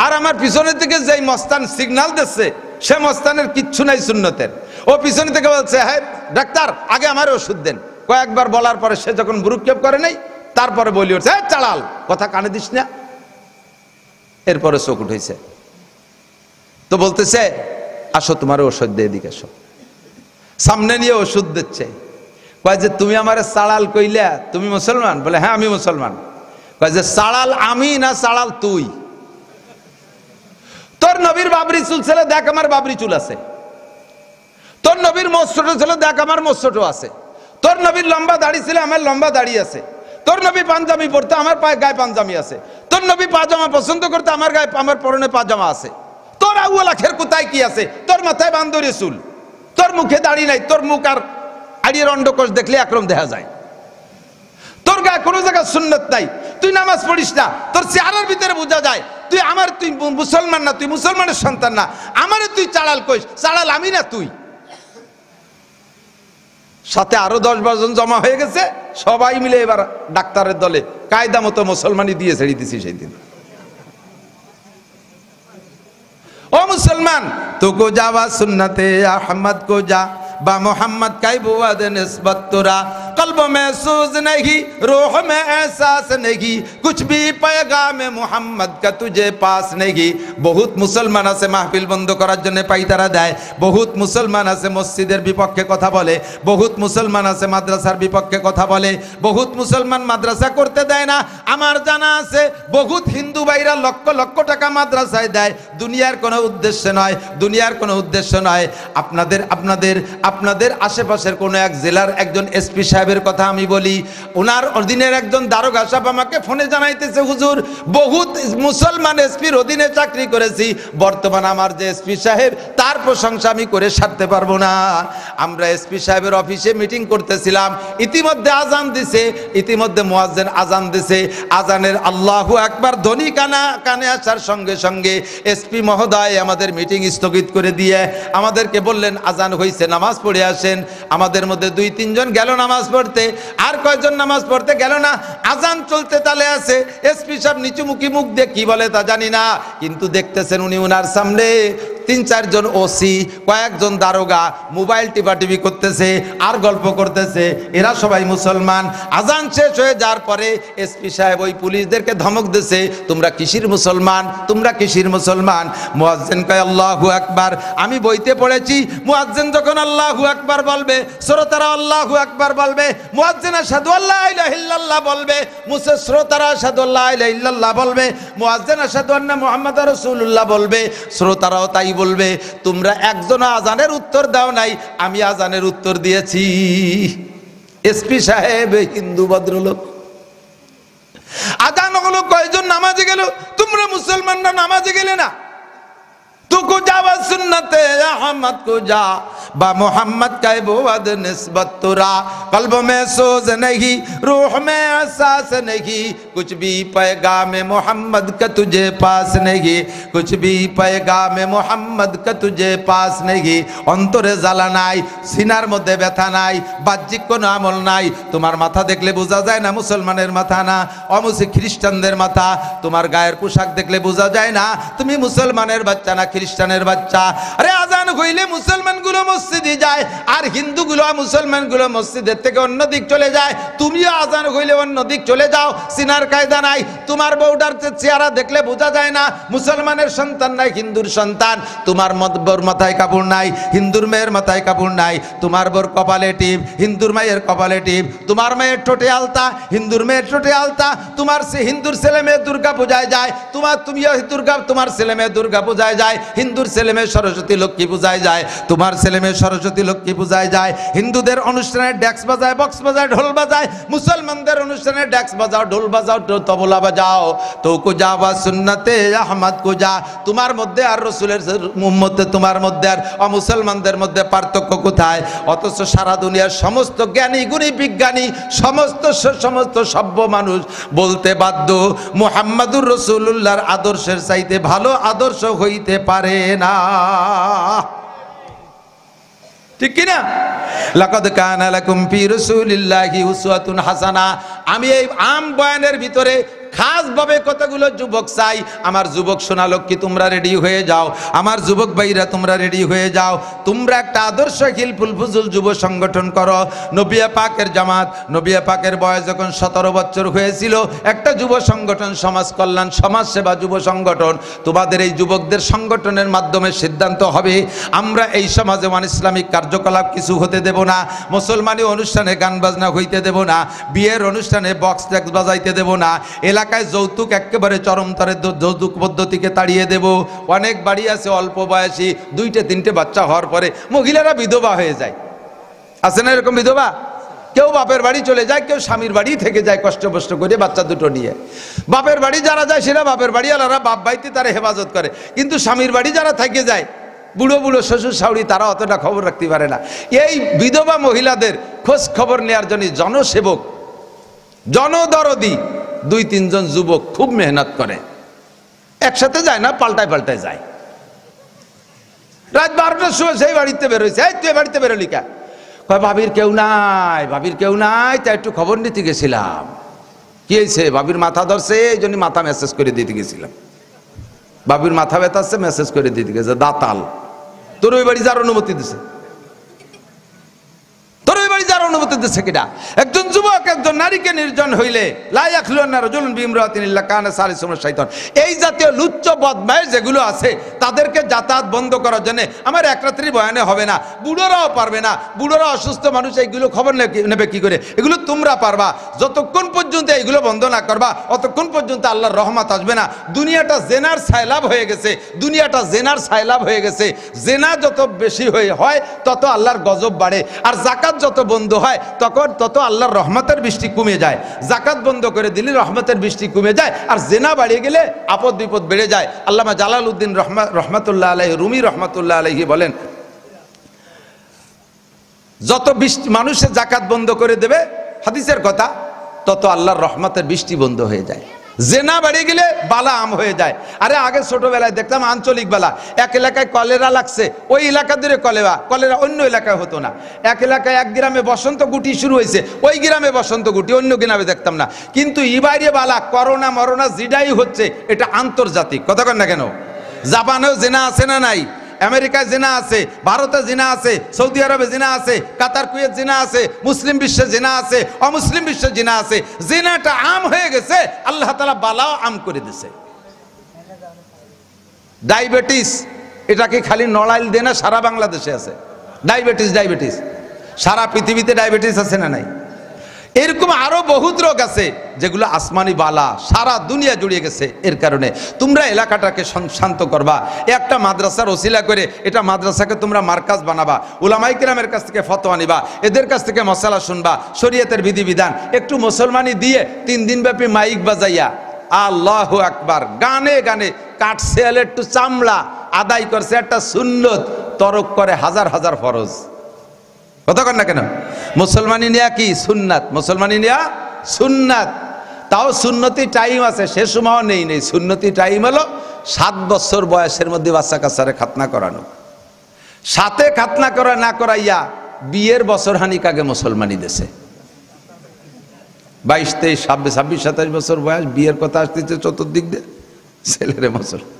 আর আমার পিছনের থেকে যেই মস্তান সিগন্যাল দিচ্ছে সে মস্তানের কিচ্ছু নাই সুন্নতের। ও পিছনে থেকে বলছে, হ্যাঁ ডাক্তার আগে আমার ওষুধ দেন। কয়েকবার বলার পরে সে যখন ভ্রুক্ষেপ করে নাই, তারপরে বলি উঠছে, হ্যাঁ চালাল, কথা কানে দিস না। এরপরে চোখ উঠেছে, তো বলতেছে আসো তোমার ওষুধ দিয়ে দিকে এসো। সামনে নিয়ে ওষুধ দিচ্ছে, কয় যে তুমি আমার চালাল কইলা, তুমি মুসলমান? বলে হ্যাঁ আমি মুসলমান। কয় যে চালাল আমি না চালাল তুই? তোর নবীর বাবরি চুল ছিল, দেখ আমার বাবরি চুল আছে। তোর নবীর মোচ ছোট ছিল, দেখ আমার মোচ ছোট আছে। তোর নবীর লম্বা দাড়ি ছিল, আমার লম্বা দাড়ি আছে। তোর নবী পাঞ্জাবি পরতো, আমার পায়ে গায়ে পাঞ্জাবি আছে। তোর নবী পাজামা পছন্দ করতে, আমার গায়ে আমার পরনে পাজামা আছে। তোর আউয়াল লাখের কোথায় কি আছে? তোর মাথায় বান্দরে চুল, তোর মুখে দাড়ি নাই, তোর মুখ আর আড়ির অন্ডকোষ দেখলে একরকম দেখা যায়। তোর গায়ে কোনো জায়গায় সুন্নত নাই, তুই নামাজ পড়িস না, তোর চেহারার ভিতরে বোঝা যায় তুই আমার, তুই মুসলমান না, তুই মুসলমানের সন্তান না। আমারে তুই চালাল কইস, চালাল আমি না তুই। সাথে আরো 10-12 জন জমা হয়ে গেছে, সবাই মিলে এবার ডাক্তারের দলে কায়দা মতো মুসলমানি দিয়ে ছেড়ে দিছি সেই দিন। ও মুসলমান, তুকো যাওয়া সুন্নতে আহমদ কো যা बा मोहम्मद का बुआद निस्बत तुरा कल्ब में सूज नहीं रूह में एहसास नहीं कुछ भी पैगाम मोहम्मद का तुझे पास नहीं। बहुत मुसलमान আছে মাহফিল বন্ধ করার জন্য পাইতারা দেয়, বহুত মুসলমান আছে মসজিদের বিপক্ষে কথা বলে, বহুত মুসলমান আছে মাদ্রাসার বিপক্ষে কথা বলে, বহুত মুসলমান মাদ্রাসা করতে দেয় না। আমার জানা আছে বহুত হিন্দু ভাইরা লক্ষ লক্ষ টাকা মাদ্রাসায় দেয়, দুনিয়ার কোনো উদ্দেশ্য নয়, দুনিয়ার কোনো উদ্দেশ্য নয়। আপনাদের আপনাদের আপনাদের আশেপাশের কোনো এক জেলার একজন এসপি সাহেবের কথা আমি বলি, ওনার অধীনের একজন দারোগা সাহেব আমাকে ফোনে জানাইতেছে, হুজুর বহুত মুসলমান এসপির অধীনে চাকরি করেছি, বর্তমান আমার যে এসপি সাহেব তার প্রশংসা আমি করে সারতে পারবো না। আমরা এসপি সাহেবের অফিসে মিটিং করতেছিলাম, ইতিমধ্যে আজান দিছে, ইতিমধ্যে মুয়াজ্জিন আজান দিছে, আজানের আল্লাহু আকবার ধ্বনি কানে আসার সঙ্গে সঙ্গে এসপি মহোদয় আমাদের মিটিং স্থগিত করে দিয়ে আমাদেরকে বললেন আজান হয়েছে, নামাজ পড়ে আসেন। আমাদের মধ্যে 2-3 জন গেল নামাজ পড়তে, আর কয়জন নামাজ পড়তে গেল না। আজান চলতে তালে আছে, এসপি সাহেব নিচুমুখী মুখ দিয়ে কি বলে তা জানি না, কিন্তু দেখতেছেন উনি ওনার সামনে 3-4 জন ওসি, কয়েকজন দারোগা মোবাইল টিপাটিপি করতেছে আর গল্প করতেছে, এরা সবাই মুসলমান। আজান শেষ হয়ে যাওয়ার পরে এসপি সাহেব ওই পুলিশদেরকে ধমক দিছে, তোমরা কিসির মুসলমান, তোমরা কিসির মুসলমান? মুয়াজ্জিন কয় আল্লাহু আকবার। আমি বইতে পড়েছি মুয়াজ্জিন যখন আল্লাহু আকবার বলবে, শ্রোতারা আল্লাহু আকবার বলবে, মুয়াজ্জিন আশহাদু আল্লা ইলাহা ইল্লাল্লাহ বলবে, শ্রোতারা আশহাদু আল্লা ইলাহা ইল্লাল্লাহ বলবে, মুয়াজ্জিন আশহাদু আন্না মুহাম্মাদুর রাসূলুল্লাহ বলবে, শ্রোতারাও তাই বলবে। তোমরা একজন আজানের উত্তর দাও নাই, আমি আজানের উত্তর দিয়েছি। এসপি সাহেব হিন্দু ভদ্রলোক, আজান হলো, কয়জন নামাজে গেল, তোমরা মুসলমানরা নামাজে গেলে না। तुको जावा सुन्नते अहमद को जा बा मोहम्मद का बुआद निस्बत तुरा कल्ब में सोज नहीं रूह में एहसास नहीं कुछ भी पैगाम मोहम्मद का तुझे पास नहीं कुछ भी पैगाम मोहम्मद का तुझे पास नहीं। অন্তরে জ্বালা নাই, সিনার মধ্যে ব্যথা নাই, বাহ্যিক কোনো আমল নাই। তোমার মাথা দেখলে বোঝা যায় না মুসলমানের মাথা না, অমুসলিম খ্রিস্টানদের মাথা। তোমার গায়ের পোশাক দেখলে বোঝা যায় না তুমি মুসলমানের বাচ্চা না খ্রিস্টানের বাচ্চা। আরে আজান হইলে মুসলমানগুলো মসজিদে যায়, আর হিন্দুগুলো মুসলমানগুলো মসজিদের থেকে অন্য দিক চলে যায়। তুমিও আজান হইলে অন্য দিক চলে যাও, সিনার কায়দা নাই। তোমার বউটার চেহারা দেখলে বোঝা যায় না মুসলমানের সন্তান নাই হিন্দুর সন্তান। তোমার বউর মাথায় কাপড় নাই, হিন্দুর মেয়ের মাথায় কাপড় নাই। তোমার বউর কপালে টিপ, হিন্দুর মেয়ের কপালে টিপ। তোমার মেয়ের ঠোঁটে আলতা, হিন্দুর মেয়ের ঠোঁটে আলতা। তোমার হিন্দুর ছেলে মেয়ে দুর্গা পূজায় যায়, তোমার ছেলে মেয়ে দুর্গা পূজায় যায়। হিন্দুর ছেলে মেয়ে সরস্বতী লক্ষ্মী পূজায় যায়, তোমার ছেলে মেয়ে মেয়ে সরস্বতী লক্ষ্মী পূজায় যায়, হিন্দুদের অনুষ্ঠানে ড্যাক্স বাজায়, বক্স বাজায়, ঢোল বাজায়, মুসলমানদের অনুষ্ঠানে ড্যাক্স বাজাও, ঢোল বাজাও, তবলা বাজাও। তো কুজা বা সুন্নতে আহমদ কুজা, তোমার মধ্যে আর রসুলের উম্মতে তোমার মধ্যে আর অমুসলমানদের মধ্যে পার্থক্য কোথায়? অথচ সারা দুনিয়ার সমস্ত জ্ঞানী গুণী বিজ্ঞানী সমস্ত সভ্য মানুষ বলতে বাধ্য মুহাম্মাদুর রাসূলুল্লাহর আদর্শের চাইতে ভালো আদর্শ হইতে পারে না। ঠিক কি না? লাকাদ কানা লাকুম ফি রাসূলিল্লাহি উসওয়াতুন হাসানা। আমি এই আম বয়ানের ভিতরে খাসভাবে কতগুলো যুবক চাই। আমার যুবক সোনা লক্ষ্মী তোমরা রেডি হয়ে যাও, আমার যুবক ভাইরা তোমরা রেডি হয়ে যাও। তোমরা একটা আদর্শশীল ফুলফুজুল যুব সংগঠন করো। নবিয়া পাকের জামাত, নবিয়া পাকের বয়স যখন 17 বছর হয়েছিল, একটা যুব সংগঠন, সমাজ কল্যাণ সমাজ সেবা যুব সংগঠন। তোমাদের এই যুবকদের সংগঠনের মাধ্যমে সিদ্ধান্ত হবে আমরা এই সমাজে অন ইসলামিক কার্যকলাপ কিছু হতে দেব না, মুসলমানি অনুষ্ঠানে গান বাজনা হইতে দেব না, বিয়ের অনুষ্ঠানে বক্স ট্যাক্স বাজাইতে দেব না, এলাকায় যৌতুক একেবারে চরমতরে যৌতুক পদ্ধতিকে তাড়িয়ে দেব। অনেক বাড়ি আছে অল্প বয়সী 2-3টে বাচ্চা হওয়ার পরে মহিলারা বিধবা হয়ে যায়, আছে না এরকম বিধবা? কেউ বাপের বাড়ি চলে যায়, কেউ স্বামীর বাড়ি থেকে যায় কষ্ট করে বাচ্চা দুটো নিয়ে। বাপের বাড়ি যারা যায় সেটা বাপের বাড়ি আলারা বাপ ভাইতে তারা হেফাজত করে, কিন্তু স্বামীর বাড়ি যারা থেকে যায় বুড়ো বুড়ো শ্বশুর শাশুড়ি তারা অতটা খবর রাখতে পারে না। এই বিধবা মহিলাদের খোঁজ খবর নেওয়ার জন্য জনসেবক জনদরদি 2-3 জন যুবক খুব মেহনত করে, একসাথে যায় না, পাল্টায় যায়। রাত 12টার সময় সেই বাড়িতে বেরোইছে, এই তুই বাড়িতে বেরোলি কা? কয় ভাবির কেউ নাই, ভাবির কেউ নাই, তাই একটু খবর নিতে গেছিলাম। কি হয়েছে? ভাবির মাথা ধরছে, এই জন্য মাথা মেসেজ করে দিতে গেছিলাম। ভাবির মাথা ব্যথাচ্ছে, মেসেজ করে দিতে গেছে। দাতাল, তোর ওই বাড়ি যার অনুমতি দিছে? তোর ওই বাড়ি যার অনুমতি দিচ্ছে কিনা? একজন যুবক একজন নারীকে নির্জন হইলে লা ইয়াখলুনা রাজুলুন বিইমরাতিন ইল্লা কানা সালিসুহুমা শাইতান, এই জাতীয় লুচ্চ বদমাইশ যেগুলো আছে তাদেরকে যাতায়াত বন্ধ করার জন্য আমার এক রাত্রি বয়ানে হবে না, বুড়োরাও পারবে না। বুড়োরা অসুস্থ মানুষ, এইগুলো খবর নেবে কি করে? এগুলো তোমরা পারবা। যতক্ষণ পর্যন্ত এইগুলো বন্ধ না করবা অতক্ষণ পর্যন্ত আল্লাহর রহমত আসবে না। দুনিয়াটা জেনার সাইলাব হয়ে গেছে, দুনিয়াটা জেনার সাইলাব হয়ে গেছে। জেনা যত বেশি হয় তত আল্লাহর গজব বাড়ে, আর জাকাত যত বন্ধ হয় তত আল্লাহর রহমতের বৃষ্টি কমে যায়। জাকাত বন্ধ করে দিলে রহমতের বৃষ্টি কমে যায়, আর জেনা বাড়িয়ে গেলে আপদ বিপদ বেড়ে যায়। আল্লামা জালালউদ্দিন রহমাতুল্লাহ আলাইহি, রুমি রহমাতুল্লাহ আলাইহি বলেন, যত মানুষের জাকাত বন্ধ করে দেবে, হাদিসের কথা, তত আল্লাহর রহমতের বৃষ্টি বন্ধ হয়ে যায়। জেনা বাড়িয়ে গেলে বালা আম হয়ে যায়। আরে আগে ছোটবেলায় দেখতাম আঞ্চলিক বালা, এক এলাকায় কলেরা লাগছে, ওই এলাকা ধরে কলেরা অন্য এলাকায় হতো না। এক এলাকায় এক গ্রামে বসন্ত গুটি শুরু হয়েছে, ওই গ্রামে বসন্ত গুটি, অন্য গ্রামে দেখতাম না। কিন্তু ইবাইরে বালা করোনা মরোনা জিডাই হচ্ছে, এটা আন্তর্জাতিক। কথা কন না কেন? জাপানেও জেনা আছে না নাই? আমেরিকায় জিনা আছে, ভারতে জিনা আছে, সৌদি আরবে জিনা আছে, কাতার কুয়েত জিনা আছে, মুসলিম বিশ্বে জিনা আছে, অমুসলিম বিশ্বে জিনা আছে। জিনাটা আম হয়ে গেছে, আল্লাহ তাআলা বালাও আম করে দিয়েছে। ডায়াবেটিস, এটা কি খালি নড়াইল দেয় না, সারা বাংলাদেশে আছে ডায়াবেটিস। সারা পৃথিবীতে ডায়াবেটিস আছে না নাই? এরকম আরো বহুত রোগ আছে যেগুলো আসমানি বালা, সারা দুনিয়া জুড়িয়ে গেছে। এর কারণে তোমরা এলাকাটাকে শান্ত করবা, একটা মাদ্রাসার ওসিলা করে এটা মাদ্রাসাকে তোমরা মার্কাজ বানাবা, উলামায়ে কেরামের কাছ থেকে ফতোয়া নিবা, এদের কাছ থেকে মশালা শুনবা, শরীয়তের বিধিবিধান একটু মুসলমানি দিয়ে 3 দিন ব্যাপী মাইক বাজাইয়া আল্লাহু আকবার গানে গানে কাটছে একটু চামড়া আদায় করছে, একটা সুন্নত তরক করে হাজার হাজার ফরজ। কথা কন না কেন? মুসলমানি নিয়া কি সুন্নাত, মুসলমানি নিয়া সুন্নাত। তাও সুন্নতি টাইম আছে, সে সময় নেই। সুন্নতি টাইম হলো 7 বছর বয়সের মধ্যে বাচ্চা কাচ্চারে খাতনা করানো। সাথে খাতনা করা না করাইয়া বিয়ের বছর হানিক আগে মুসলমানি দেশে 22, 23, 26, 27 বছর বয়স, বিয়ের কথা আসতেছে চতুর্দিক দিয়ে, ছেলেরে মুসলমান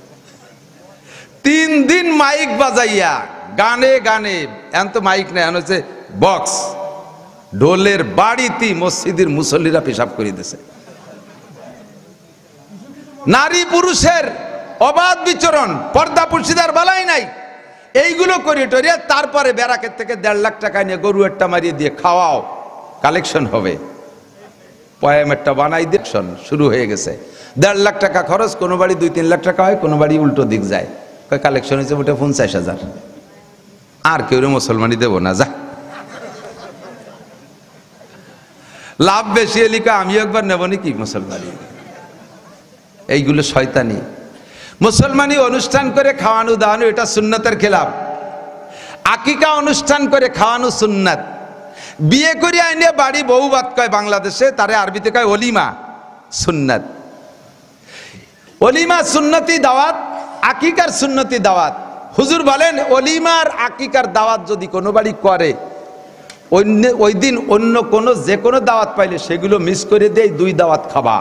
3 দিন মাইক বাজাইয়া গানে গানে, এখন তো মাইক নেই, এখন হচ্ছে বক্স, ঢোলের বাড়িতে মসজিদের মুসল্লিরা পেশাব করে দিয়েছে। নারী পুরুষের অবাধ বিচরণ, পর্দা পুরুষিদার বালাই নাই, এইগুলো করে টরিয়া তারপরে ব্যারাকের থেকে 1.5 লাখ টাকা নিয়ে গরু একটা মারিয়ে দিয়ে খাওয়াও, কালেকশন হবে, পয়াম একটা বানাই দিয়ে শুরু হয়ে গেছে। 1.5 লাখ টাকা খরচ, কোনো বাড়ি 2-3 লাখ টাকা হয়, কোনো বাড়ি উল্টো দিক যায়, কালেকশন হয়েছে ওটা 50,000। আর কেউ মুসলমানি দেব না, যা লাভ বেশি এলিকা আমি একবার নেব নাকি মুসলমানি। এইগুলো শয়তানি। মুসলমানি অনুষ্ঠান করে খাওয়ানো দাওয়ানো এটা সুন্নতের খেলাফ। আকিকা অনুষ্ঠান করে খাওয়ানো সুন্নাত। বিয়ে করে আইনে বাড়ি বউ ভাত কয় বাংলাদেশে, তারে আরবিতে কয় অলিমা, সুন্নাত। অলিমা সুন্নতি দাওয়াত, আকিকার সুন্নতি দাওয়াত। হুজুর বলেন অলিমার আকিকার দাওয়াত যদি কোনো বাড়ি করে, ওই দিন অন্য কোনো যে কোনো দাওয়াত পাইলে সেগুলো মিস করে দেয়, দুই দাওয়াত খাবা।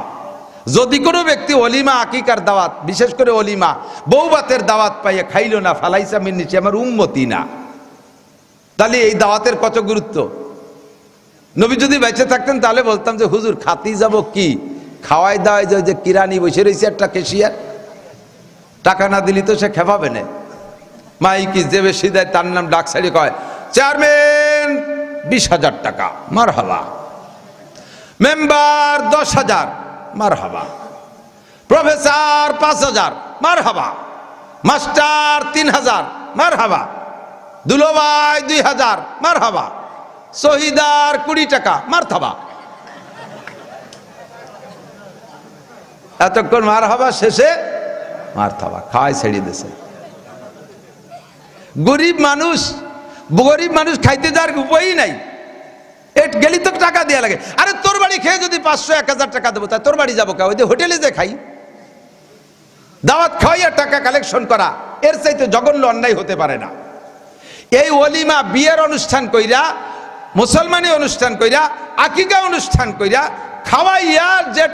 যদি কোনো ব্যক্তি অলিমা আকিকার দাওয়াত, বিশেষ করে অলিমা বউ ভাতের দাওয়াত পাইয়ে খাইল না, ফালাইসা মিন নিচে আমার উম্মতি না। তাহলে এই দাওয়াতের কত গুরুত্ব। নবী যদি বেঁচে থাকতেন তাহলে বলতাম যে হুজুর খাতি যাব কি, খাওয়াই দাওয়াই যে কিরানি বসে রয়েছে একটা কেশিয়ার, টাকা না দিলি তো সে খেপাবে না। মাইকি যে বেশি দেয় তার নাম ডাক সারি কয়, চেয়ারম্যান 20,000 টাকা, মার হাবা। মেম্বার 10,000, মার হাবা। প্রফেসর 5,000, মার হাবা। মাস্টার 3,000, মার হাবা। দুলোভাই 2,000, মার হাবা। শহীদার 20 টাকা, মার থাবা। এতক্ষণ মার হাবা, শেষে মার থাবা, খাওয়াই ছেড়ে দিয়েছে। গরিব মানুষ খাইতে যাওয়ার উপায়ই নাই, গেলি তো টাকা দেওয়া লাগে। আরে তোর বাড়ি খেয়ে যদি 500-1000 টাকা দেবো, তাই তোর বাড়ি যাবো কে? ওই যে হোটেলে যে খাই, দাওয়াত খাওয়াইয়া টাকা কালেকশন করা, এর চাইতে জঘন্য অন্যায় হতে পারে না। এই ওলিমা বিয়ের অনুষ্ঠান কইরা, মুসলমানি অনুষ্ঠান কইরা, আকিকা অনুষ্ঠান কইরা খাওয়াইয়া যে